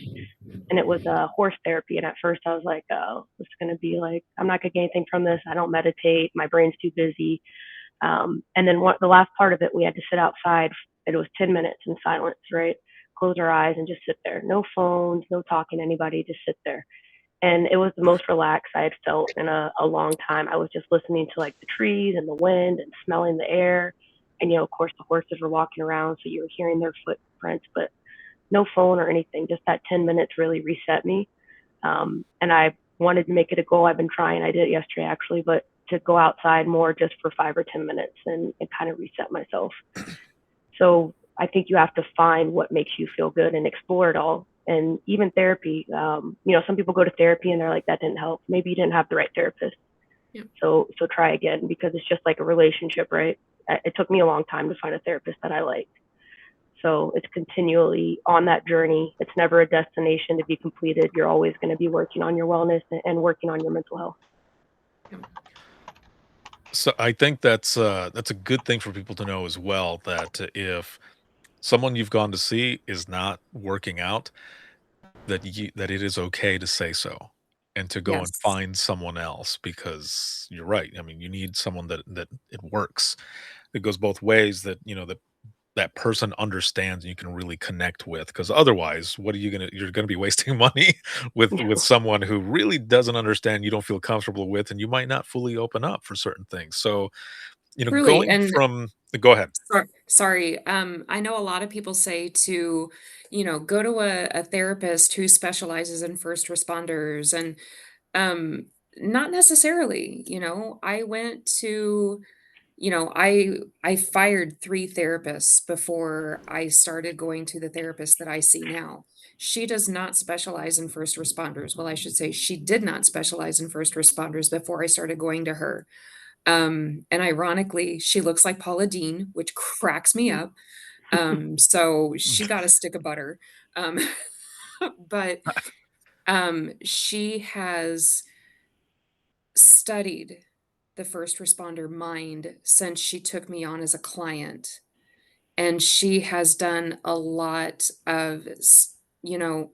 and it was horse therapy. And at first I was like, oh, it's going to be like, I'm not going to get anything from this. I don't meditate. My brain's too busy. And then the last part of it, we had to sit outside. It was 10 minutes in silence, right? Close our eyes and just sit there. No phones, no talking to anybody, just sit there. And it was the most relaxed I had felt in a long time. I was just listening to like the trees and the wind and smelling the air. And, of course, the horses were walking around, so you were hearing their footprints, but no phone or anything. Just that 10 minutes really reset me. And I wanted to make it a goal. I've been trying. I did it yesterday actually, but to go outside more just for 5 or 10 minutes and kind of reset myself. So I think you have to find what makes you feel good and explore it all. And even therapy, some people go to therapy and they're like, that didn't help. Maybe you didn't have the right therapist. Yeah. So try again, because it's just like a relationship, right? It took me a long time to find a therapist that I liked. So it's continually on that journey. It's never a destination to be completed. You're always going to be working on your wellness and working on your mental health. So I think that's a good thing for people to know as well, that if someone you've gone to see is not working out, that it is okay to say so and to go and Yes. find someone else, because you're right. I mean, you need someone that it works. It goes both ways, that that person understands and you can really connect with, because otherwise what are you're gonna be wasting money with someone who really doesn't understand, you don't feel comfortable with, and you might not fully open up for certain things. So Truly, going and from go ahead. sorry, I know a lot of people say to, go to a therapist who specializes in first responders, and um, not necessarily. I went to, I fired 3 therapists before I started going to the therapist that I see now. She does not specialize in first responders. Well, I should say she did not specialize in first responders before I started going to her. And ironically, she looks like Paula Deen, which cracks me up. So she got a stick of butter. Um, but she has studied the first responder mind since she took me on as a client. And she has done a lot of, you know,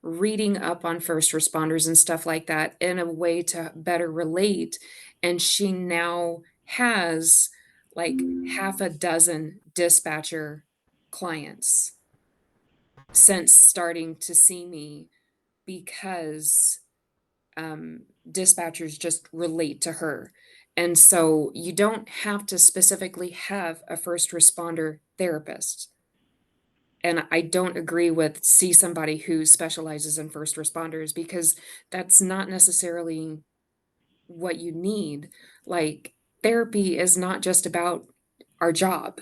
reading up on first responders and stuff like that in a way to better relate. And she now has like half a dozen dispatcher clients since starting to see me, because dispatchers just relate to her. And so you don't have to specifically have a first responder therapist. And I don't agree with see somebody who specializes in first responders, because that's not necessarily what you need. Like, therapy is not just about our job.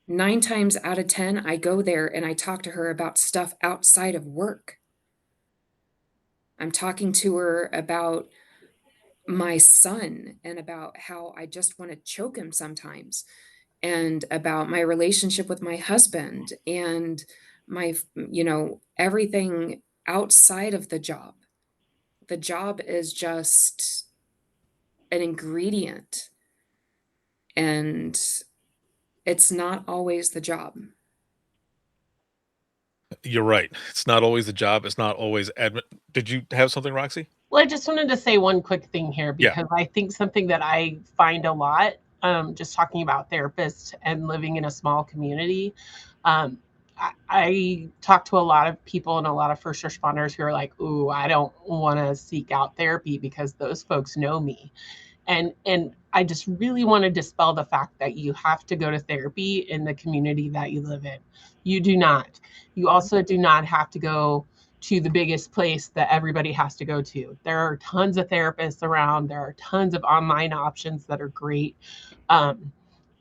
9 times out of 10, I go there and I talk to her about stuff outside of work. I'm talking to her about my son and about how I just want to choke him sometimes, and about my relationship with my husband, and everything outside of the job. The job is just an ingredient, and it's not always the job. You're right. It's not always the job. It's not always admin. Did you have something, Roxy? Well, I just wanted to say one quick thing here Yeah. because I think something that I find a lot, just talking about therapists and living in a small community. Um, I talk to a lot of people and a lot of first responders who are like, "Ooh, I don't want to seek out therapy because those folks know me." And I just really want to dispel the fact that you have to go to therapy in the community that you live in. You do not. You also do not have to go to the biggest place that everybody has to go to. There are tons of therapists around. There are tons of online options that are great. Um,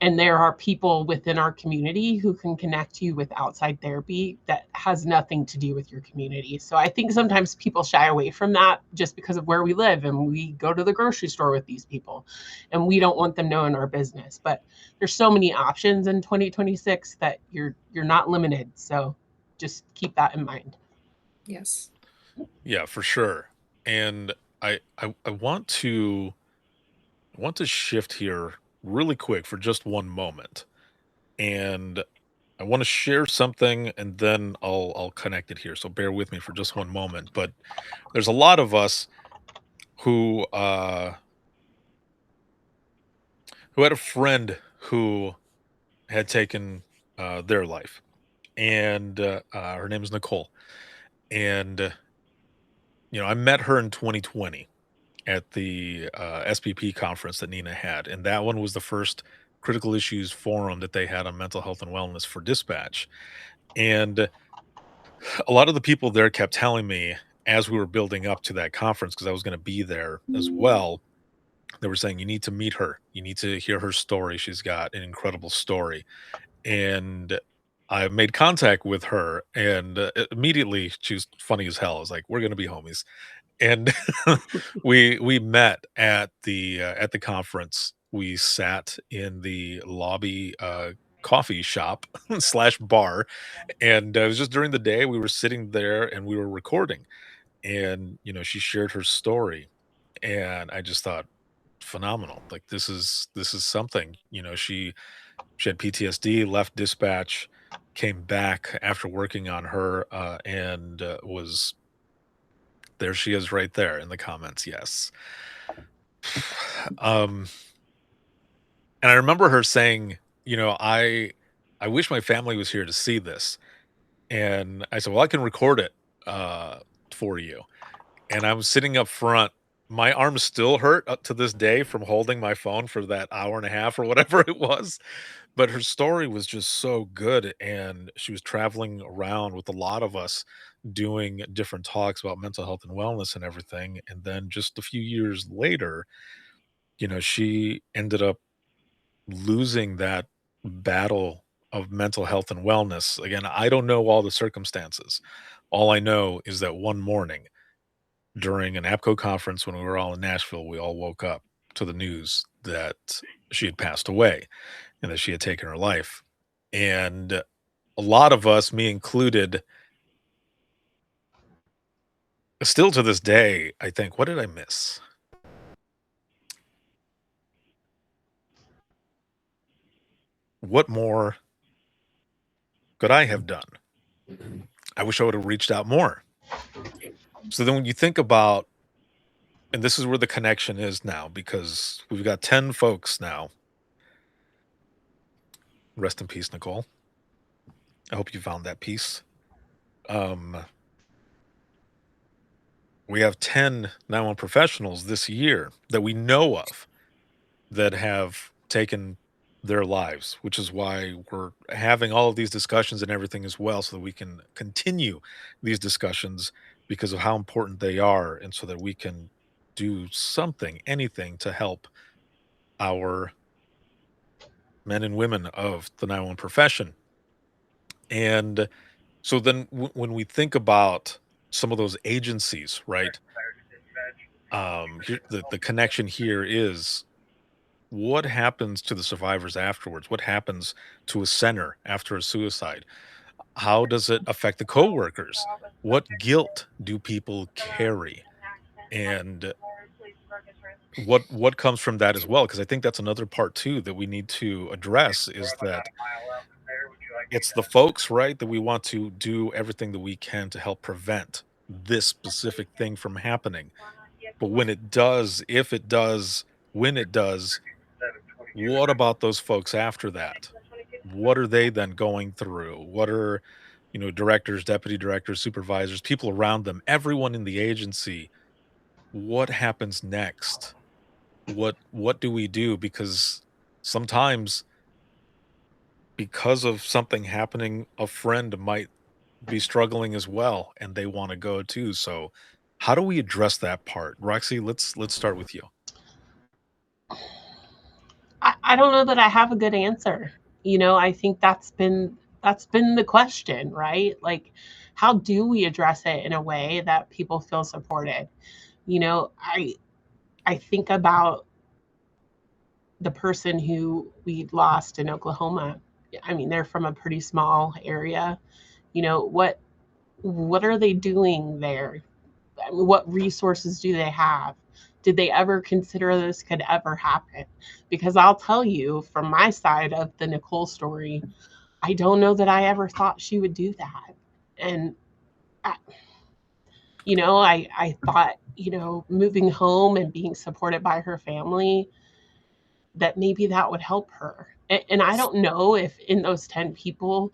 and there are people within our community who can connect you with outside therapy that has nothing to do with your community. So I think sometimes people shy away from that just because of where we live, and we go to the grocery store with these people and we don't want them knowing our business. But there's so many options in 2026 that you're not limited. So just keep that in mind. Yes. Yeah, for sure. And I want to shift here really quick for just one moment. And I want to share something and then I'll connect it here. So bear with me for just one moment. But there's a lot of us who who had a friend who had taken their life. And her name is Nicole. And I met her in 2020 at the SPP conference that Nina had, and that one was the first critical issues forum that they had on mental health and wellness for dispatch. And a lot of the people there kept telling me as we were building up to that conference, because I was going to be there as well, they were saying, you need to meet her. You need to hear her story. She's got an incredible story. And I made contact with her, and immediately she was funny as hell. I was like, we're going to be homies. And we met at the conference. We sat in the lobby coffee shop slash bar, and it was just during the day. We were sitting there and we were recording, and she shared her story, and I just thought, phenomenal. Like, this is something. She had PTSD, left dispatch, came back after working on her, and was there. She is right there in the comments. Yes. Um, and I remember her saying, I wish my family was here to see this. And I said, well, I can record it for you. And I was sitting up front. My arms still hurt up to this day from holding my phone for that hour and a half or whatever it was. But her story was just so good. And she was traveling around with a lot of us doing different talks about mental health and wellness and everything. And then just a few years later, she ended up losing that battle of mental health and wellness. Again, I don't know all the circumstances. All I know is that one morning during an APCO conference when we were all in Nashville, we all woke up to the news that she had passed away and that she had taken her life. And a lot of us, me included, still to this day, I think, what did I miss? What more could I have done? I wish I would have reached out more. So then when you think about, and this is where the connection is now, because we've got 10 folks now. Rest in peace, Nicole. I hope you found that peace. We have 10 911 professionals this year that we know of that have taken their lives, which is why we're having all of these discussions and everything as well, so that we can continue these discussions because of how important they are, and so that we can do something, anything to help our men and women of the 911 profession. And so then when we think about some of those agencies, right? The connection here is, what happens to the survivors afterwards? What happens to a center after a suicide? How does it affect the coworkers? What guilt do people carry? And what comes from that as well? Because I think that's another part too that we need to address, is that it's the folks, right, that we want to do everything that we can to help prevent this specific thing from happening. But when it does, if it does, when it does, what about those folks after that? What are they then going through? What are, directors, deputy directors, supervisors, people around them, everyone in the agency? What happens next? What do we do? Because sometimes, because of something happening, a friend might be struggling as well and they want to go too. So how do we address that part? Roxy, let's start with you. I don't know that I have a good answer. I think that's been the question, right? Like, how do we address it in a way that people feel supported? I think about the person who we lost in Oklahoma. I mean, they're from a pretty small area. What are they doing there? I mean, what resources do they have? Did they ever consider this could ever happen? Because I'll tell you from my side of the Nicole story, I don't know that I ever thought she would do that. And I, I thought, moving home and being supported by her family, that maybe that would help her. And I don't know if in those 10 people,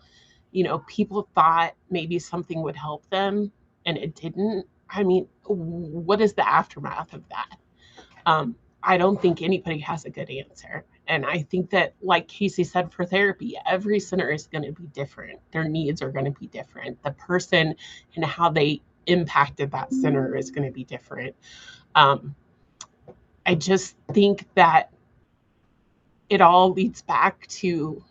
people thought maybe something would help them and it didn't. I mean, what is the aftermath of that? I don't think anybody has a good answer. And I think that, like Casey said, for therapy, every center is going to be different. Their needs are going to be different. The person and how they impacted that center is going to be different. Um, I just think that it all leads back to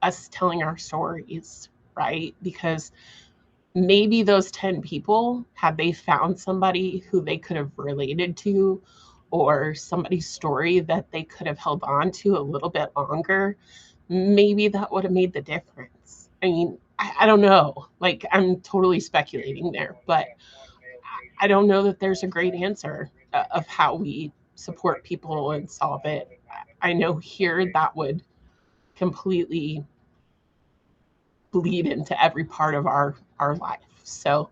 us telling our stories, right? Because maybe those 10 people, had they found somebody who they could have related to or somebody's story that they could have held on to a little bit longer, maybe that would have made the difference. I mean, I don't know. Like, I'm totally speculating there, but I don't know that there's a great answer of how we support people and solve it. I know here that would completely bleed into every part of our life. So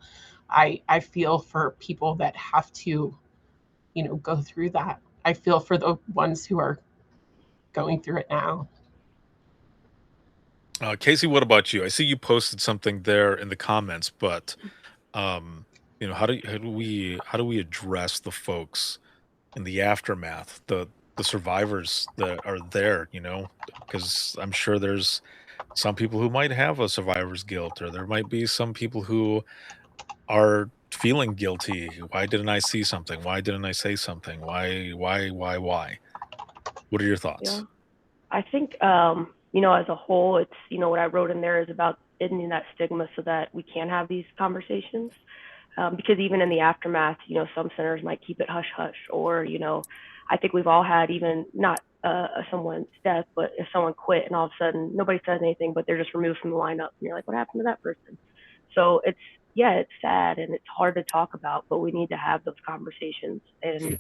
I feel for people that have to, go through that. I feel for the ones who are going through it now. Casey, what about you? I see you posted something there in the comments, but um, how do we address the folks in the aftermath, the survivors that are there, because I'm sure there's some people who might have a survivor's guilt, or there might be some people who are feeling guilty. Why didn't I see something? Why didn't I say something? Why? What are your Yeah. thoughts? I think, as a whole, it's, what I wrote in there is about ending that stigma so that we can have these conversations. Because even in the aftermath, some centers might keep it hush hush, or, I think we've all had even not someone's death, but if someone quit and all of a sudden nobody says anything, but they're just removed from the lineup, and you're like, what happened to that person? So it's sad and it's hard to talk about, but we need to have those conversations and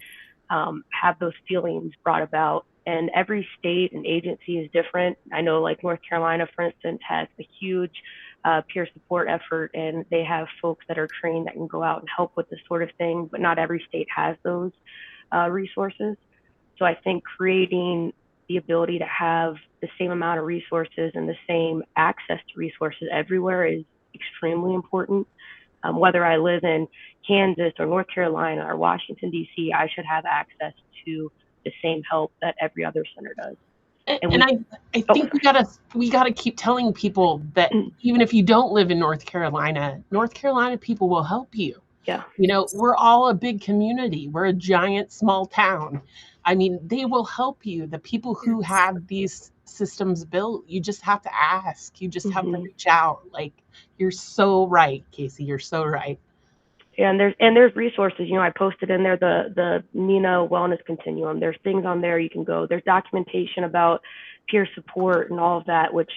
have those feelings brought about. And every state and agency is different. I know, like North Carolina, for instance, has a huge peer support effort, and they have folks that are trained that can go out and help with this sort of thing. But not every state has those resources. So I think creating the ability to have the same amount of resources and the same access to resources everywhere is extremely important. Whether I live in Kansas or North Carolina or Washington, D.C., I should have access to the same help that every other center does. And I think we gotta keep telling people that even if you don't live in North Carolina people will help you. Yeah. We're all a big community. We're a giant small town. I mean, they will help you. The people who have these systems built, you just have to ask. You just have to reach out. Like, you're so right, Casey. You're so right. Yeah, and there's resources. I posted in there the Nina Wellness Continuum. There's things on there you can go. There's documentation about peer support and all of that, which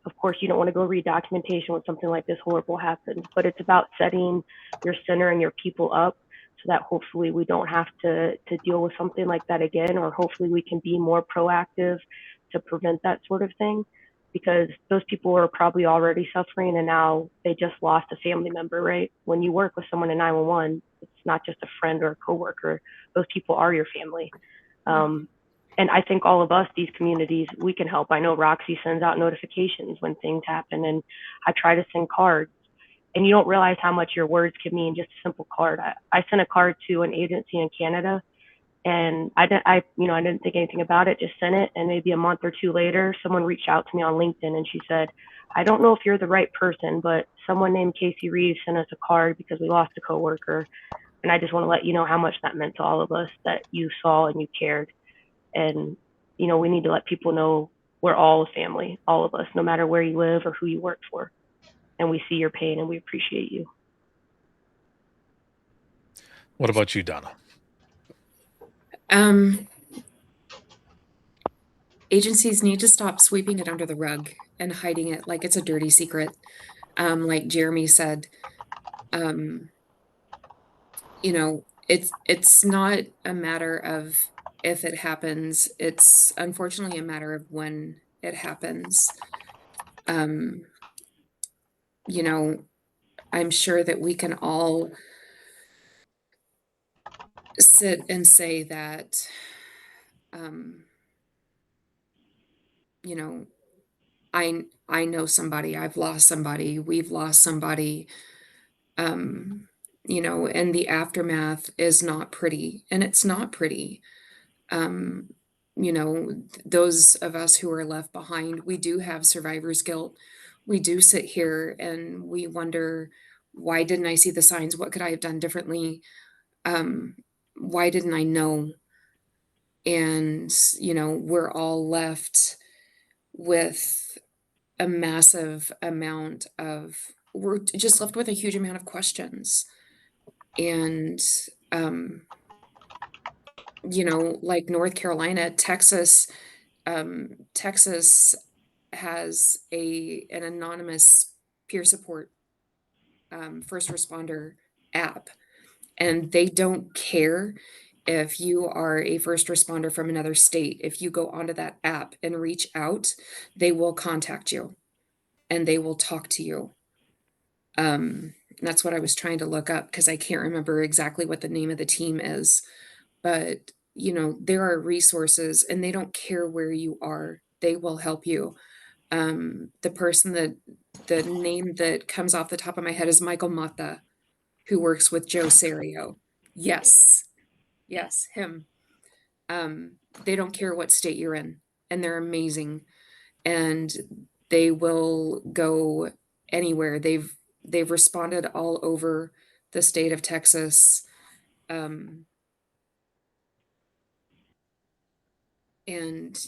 of course you don't want to go read documentation when something like this horrible happens. But it's about setting your center and your people up so that hopefully we don't have to deal with something like that again, or hopefully we can be more proactive to prevent that sort of thing. because those people were probably already suffering and now they just lost a family member, right? When you work with someone in 911, it's not just a friend or a coworker. Those people are your family. And I think all of us, these communities, we can help. I know Roxy sends out notifications when things happen, and I try to send cards. And you don't realize how much your words can mean, just a simple card. I sent a card to an agency in Canada, and I didn't think anything about it, just sent it. And maybe a month or two later, someone reached out to me on LinkedIn, and she said, I don't know if you're the right person, but someone named Casey Reeves sent us a card because we lost a coworker. And I just want to let you know how much that meant to all of us, that you saw and you cared. And, we need to let people know we're all a family, all of us, no matter where you live or who you work for. And we see your pain and we appreciate you. What about you, Donna? Agencies need to stop sweeping it under the rug and hiding it like it's a dirty secret. Like Jeremy said, it's not a matter of if it happens, it's unfortunately a matter of when it happens. I'm sure that we can all sit and say that, you know, I know somebody, I've lost somebody, we've lost somebody, and the aftermath is not pretty, and it's not pretty. Those of us who are left behind, we do have survivor's guilt. We do sit here and we wonder, why didn't I see the signs? What could I have done differently? Why didn't I know? And, we're all left with a massive amount of, we're just left with a huge amount of questions. And, like North Carolina, Texas has an anonymous peer support first responder app, and they don't care if you are a first responder from another state. If you go onto that app and reach out, they will contact you and they will talk to you. That's what I was trying to look up because I can't remember exactly what the name of the team is, but there are resources and they don't care where you are. They will help you. The name that comes off the top of my head is Michael Mata, who works with Joe Serio. Yes, him. They don't care what state you're in, and they're amazing, and they will go anywhere. They've responded all over the state of Texas. And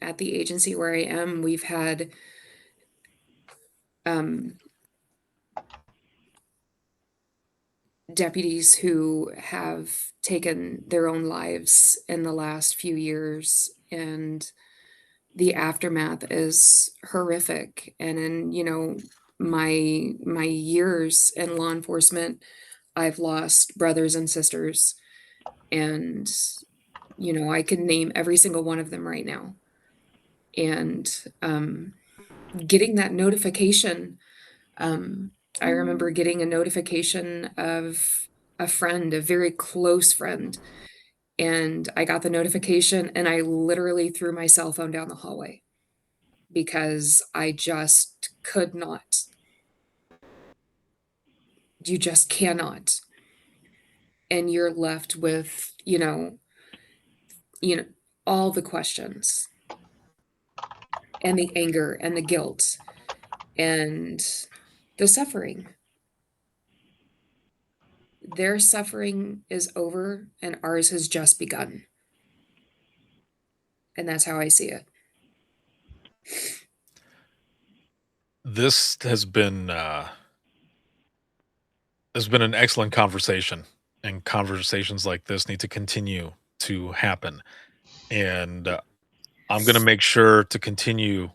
at the agency where I am, we've had deputies who have taken their own lives in the last few years, and the aftermath is horrific. And in my years in law enforcement, I've lost brothers and sisters, and I can name every single one of them right now. And getting that notification, I remember getting a notification of a friend, a very close friend, and I got the notification and I literally threw my cell phone down the hallway because I just could not. You just cannot. And you're left with, all the questions and the anger and the guilt and the suffering. Their suffering is over and ours has just begun. And that's how I see it. This has been an excellent conversation, and conversations like this need to continue to happen. And I'm going to make sure to continue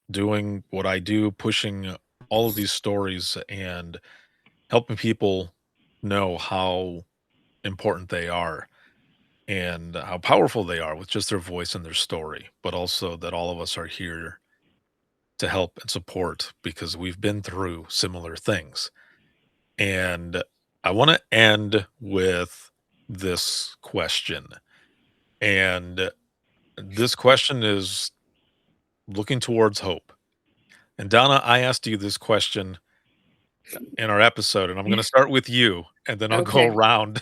doing what I do, pushing all of these stories and helping people know how important they are and how powerful they are with just their voice and their story, but also that all of us are here to help and support because we've been through similar things. And I want to end with this question. And this question is looking towards hope. And Donna, I asked you this question in our episode, and I'm going to start with you, and then I'll go Okay. around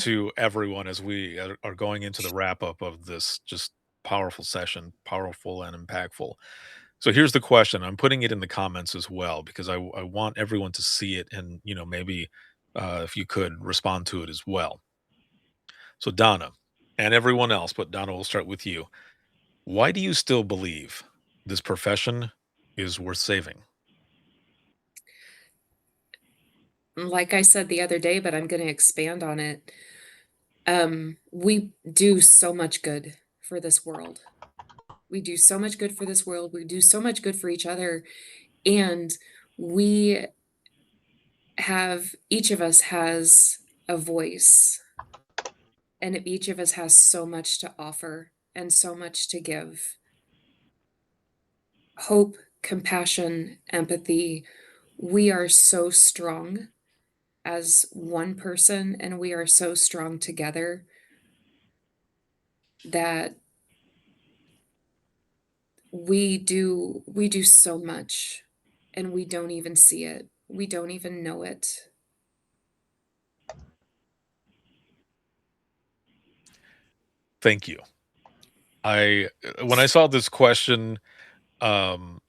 to everyone as we are going into the wrap up of this just powerful session, powerful and impactful. So here's the question. I'm putting it in the comments as well because I want everyone to see it and, maybe if you could respond to it as well. So, Donna, and everyone else, but Donna, we'll start with you. Why do you still believe this profession is worth saving? Like I said the other day, but I'm going to expand on it. We do so much good for this world. We do so much good for this world. We do so much good for each other. And we each of us has a voice, and each of us has so much to offer and so much to give. Hope, compassion, empathy. We are so strong as one person, and we are so strong together that we do so much, and we don't even see it. We don't even know it. Thank you. When I saw this question, um,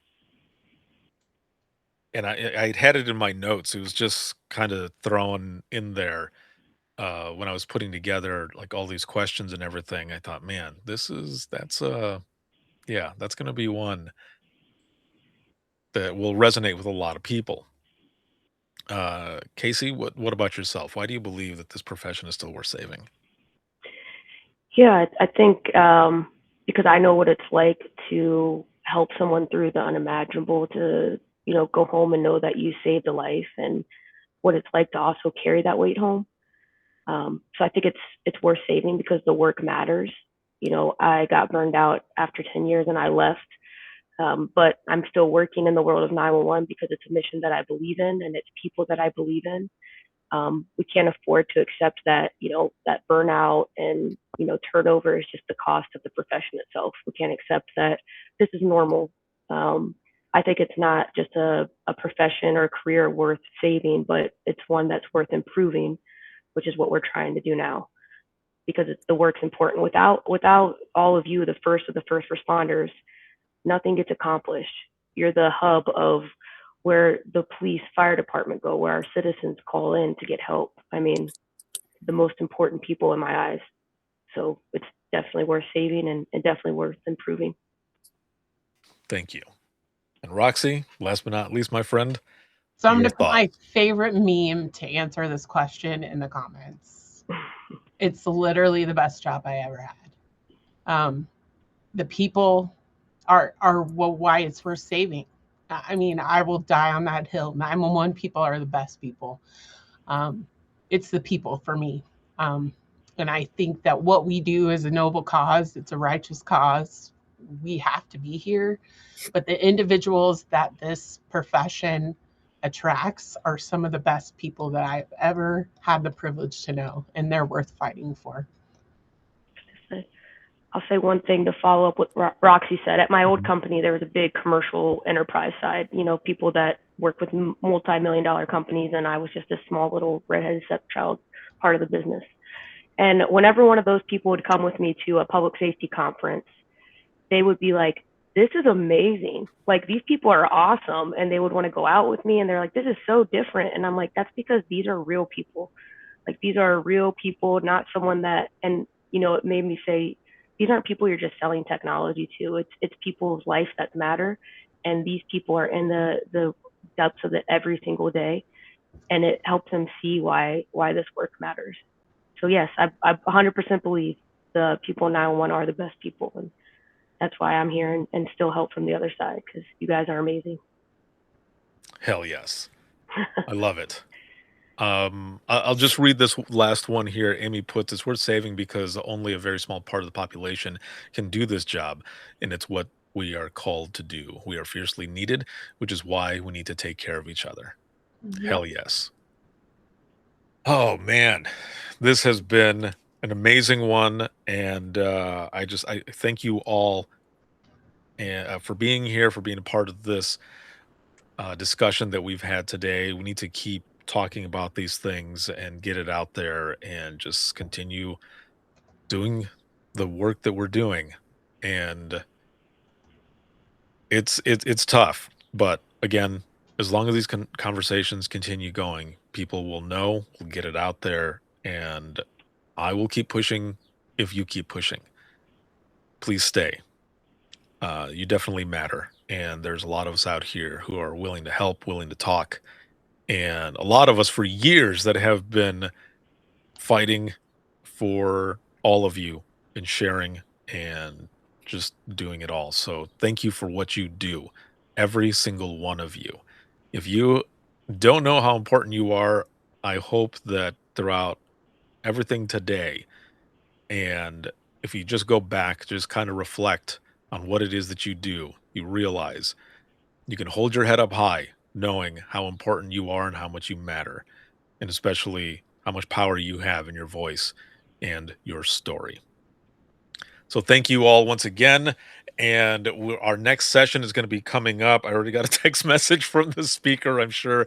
and I had it in my notes, it was just kind of thrown in there when I was putting together like all these questions and everything. I thought, man, that's going to be one that will resonate with a lot of people. Casey, what about yourself? Why do you believe that this profession is still worth saving? Yeah, I think because I know what it's like to help someone through the unimaginable, to go home and know that you saved a life, and what it's like to also carry that weight home. So I think it's worth saving because the work matters. I got burned out after 10 years and I left, but I'm still working in the world of 911 because it's a mission that I believe in and it's people that I believe in. We can't afford to accept that, that burnout and, turnover is just the cost of the profession itself. We can't accept that this is normal. I think it's not just a profession or a career worth saving, but it's one that's worth improving, which is what we're trying to do now because the work's important. Without all of you, the first responders, nothing gets accomplished. You're the hub of where the police, fire department go, where our citizens call in to get help. I mean, the most important people in my eyes. So it's definitely worth saving and definitely worth improving. Thank you. And Roxy, last but not least, my friend. So I'm going to put my favorite meme to answer this question in the comments. It's literally the best job I ever had. The people are why it's worth saving. I mean, I will die on that hill. 911 people are the best people. It's the people for me. And I think that what we do is a noble cause. It's a righteous cause. We have to be here. But the individuals that this profession attracts are some of the best people that I've ever had the privilege to know, and they're worth fighting for. I'll say one thing to follow up what Roxy said. At my old company, there was a big commercial enterprise side, people that work with multi-million-dollar companies, and I was just a small little redheaded stepchild part of the business. And whenever one of those people would come with me to a public safety conference, they would be like, this is amazing. Like, these people are awesome. And they would want to go out with me, and they're like, this is so different. And I'm like, that's because these are real people. Like, these are real people, not someone that, and, it made me say, these aren't people you're just selling technology to. It's people's life that matter. And these people are in the depths of it every single day. And it helps them see why this work matters. So yes, I 100% believe the people in 911 are the best people. And that's why I'm here and still help from the other side, because you guys are amazing. Hell yes. I love it. I'll just read this last one here. Amy puts, it's worth saving because only a very small part of the population can do this job. And it's what we are called to do. We are fiercely needed, which is why we need to take care of each other. Yep. Hell yes. Oh man, this has been an amazing one, and I thank you all for being here, for being a part of this discussion that we've had today. We need to keep talking about these things and get it out there, and just continue doing the work that we're doing. And it's tough, but again, as long as these conversations continue going, people will know, we'll get it out there, and I will keep pushing if you keep pushing. Please stay. You definitely matter, and there's a lot of us out here who are willing to help, willing to talk, and a lot of us for years that have been fighting for all of you and sharing and just doing it all. So thank you for what you do, every single one of you. If you don't know how important you are, I hope that throughout everything today, and if you just go back, just kind of reflect on what it is that you do, you realize you can hold your head up high, knowing how important you are and how much you matter, and especially how much power you have in your voice and your story. So thank you all once again. And our next session is going to be coming up. I already got a text message from the speaker, I'm sure,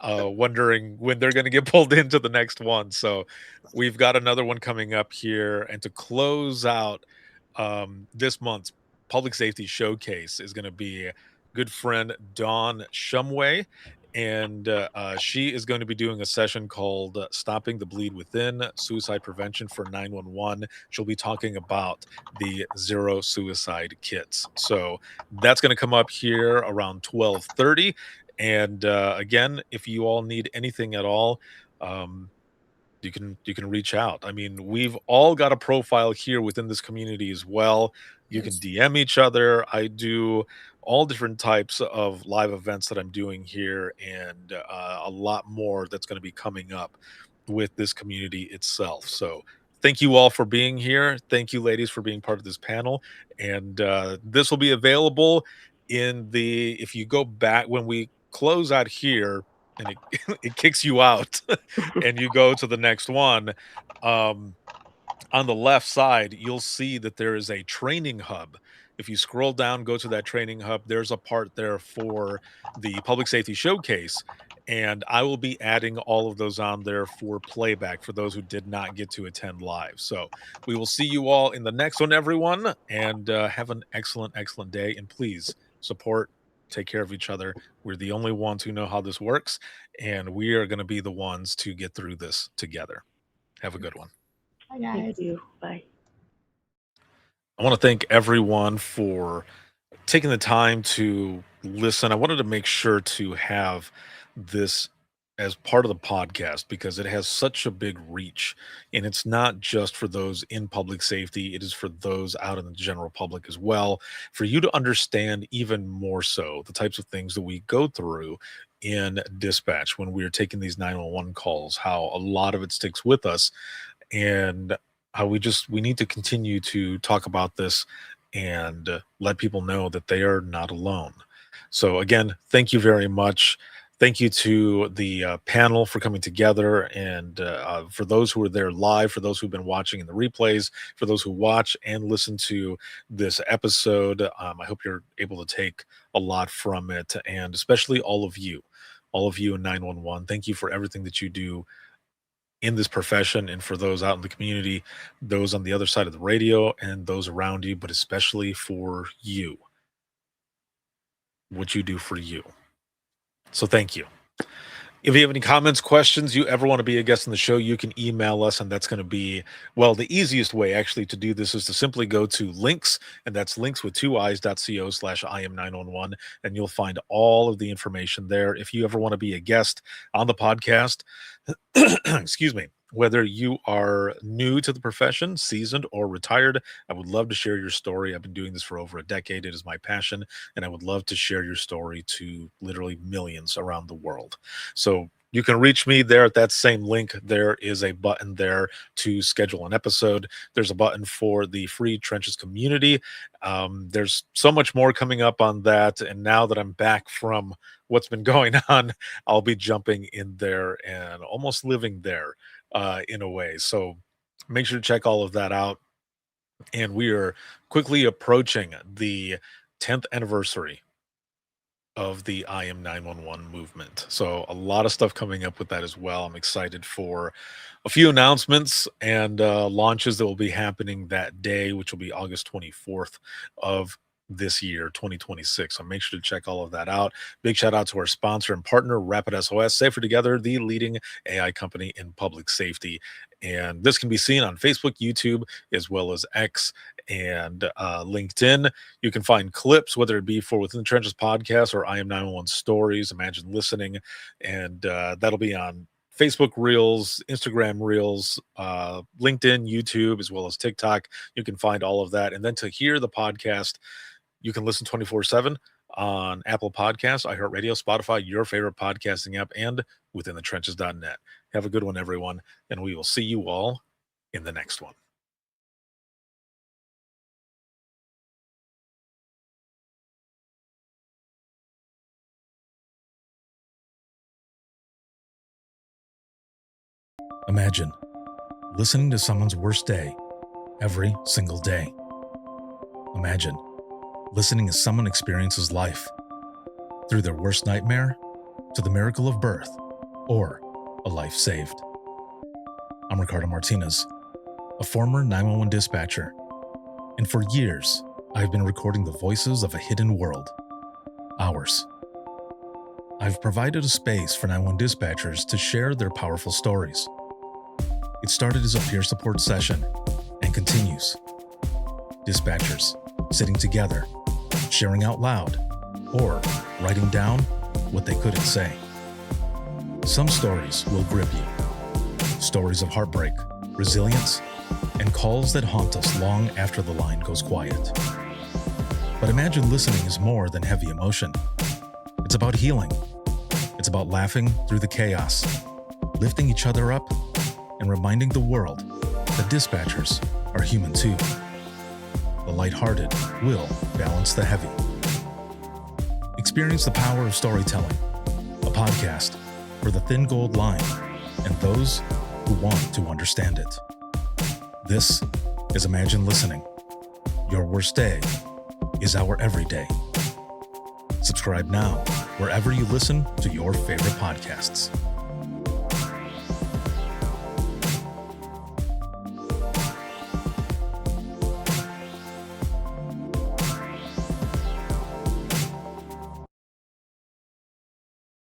wondering when they're going to get pulled into the next one. So we've got another one coming up here. And to close out this month's public safety showcase is going to be good friend Dawn Shumway. And she is going to be doing a session called Stopping the Bleed Within Suicide Prevention for 911. She'll be talking about the zero suicide kits. So that's going to come up here around 12:30. And again, if you all need anything at all, um, you can reach out. I mean, we've all got a profile here within this community as well. You can Yes. DM each other. I do all different types of live events that I'm doing here, and a lot more that's going to be coming up with this community itself. So thank you all for being here. Thank you, ladies, for being part of this panel. And this will be available if you go back when we close out here and it, it kicks you out and you go to the next one, um, on the left side, you'll see that there is a training hub. If you scroll down, go to that training hub, there's a part there for the public safety showcase. And I will be adding all of those on there for playback for those who did not get to attend live. So we will see you all in the next one, everyone. And have an excellent, excellent day. And please support, take care of each other. We're the only ones who know how this works. And we are going to be the ones to get through this together. Have a good one. Bye, Thank guys. you. Bye. I want to thank everyone for taking the time to listen. I wanted to make sure to have this as part of the podcast because it has such a big reach. And it's not just for those in public safety, it is for those out in the general public as well. For you to understand even more so the types of things that we go through in dispatch when we're taking these 911 calls, how a lot of it sticks with us, and how we need to continue to talk about this and let people know that they are not alone. So again, thank you very much. Thank you to the panel for coming together, and for those who are there live, for those who've been watching in the replays, for those who watch and listen to this episode. I hope you're able to take a lot from it, and especially all of you in 911. Thank you for everything that you do in this profession, and for those out in the community, those on the other side of the radio and those around you, but especially for you, what you do for you. So thank you. If you have any comments, questions, you ever want to be a guest on the show, you can email us, and that's going to be, well, the easiest way actually to do this is to simply go to links, and that's links with 2i's.co/IM911, and you'll find all of the information there. If you ever want to be a guest on the podcast, excuse me, whether you are new to the profession, seasoned, or retired, I would love to share your story. I've been doing this for over a decade. It is my passion, and I would love to share your story to literally millions around the world. So You can reach me there at that same link. There is a button there to schedule an episode. There's a button for the free Trenches community. There's so much more coming up on that. And now that I'm back from what's been going on, I'll be jumping in there and almost living there in a way. So make sure to check all of that out. And we are quickly approaching the 10th anniversary of the I Am 911 movement. So a lot of stuff coming up with that as well. I'm excited for a few announcements and launches that will be happening that day, which will be August 24th of this year, 2026. So make sure to check all of that out. Big shout out to our sponsor and partner, Rapid SOS, Safer Together, the leading AI company in public safety. And this can be seen on Facebook, YouTube, as well as X and LinkedIn. You can find clips, whether it be for Within the Trenches podcast or I Am 911 stories, Imagine Listening, and that'll be on Facebook Reels, Instagram Reels, LinkedIn, YouTube, as well as TikTok. You can find all of that. And then to hear the podcast, you can listen 24/7 on Apple Podcasts, iHeartRadio, Spotify, your favorite podcasting app, and withinthetrenches.net. Have a good one, everyone, and we will see you all in the next one. Imagine listening to someone's worst day every single day. Imagine listening as someone experiences life, through their worst nightmare to the miracle of birth or a life saved. I'm Ricardo Martinez, a former 911 dispatcher, and for years, I've been recording the voices of a hidden world, ours. I've provided a space for 911 dispatchers to share their powerful stories. It started as a peer support session and continues. Dispatchers sitting together, sharing out loud, or writing down what they couldn't say. Some stories will grip you. Stories of heartbreak, resilience, and calls that haunt us long after the line goes quiet. But Imagine Listening is more than heavy emotion. It's about healing. It's about laughing through the chaos, lifting each other up, and reminding the world that dispatchers are human too. The lighthearted will balance the heavy. Experience the power of storytelling, a podcast for the thin gold line and those who want to understand it. This is Imagine Listening. Your worst day is our everyday. Subscribe now wherever you listen to your favorite podcasts.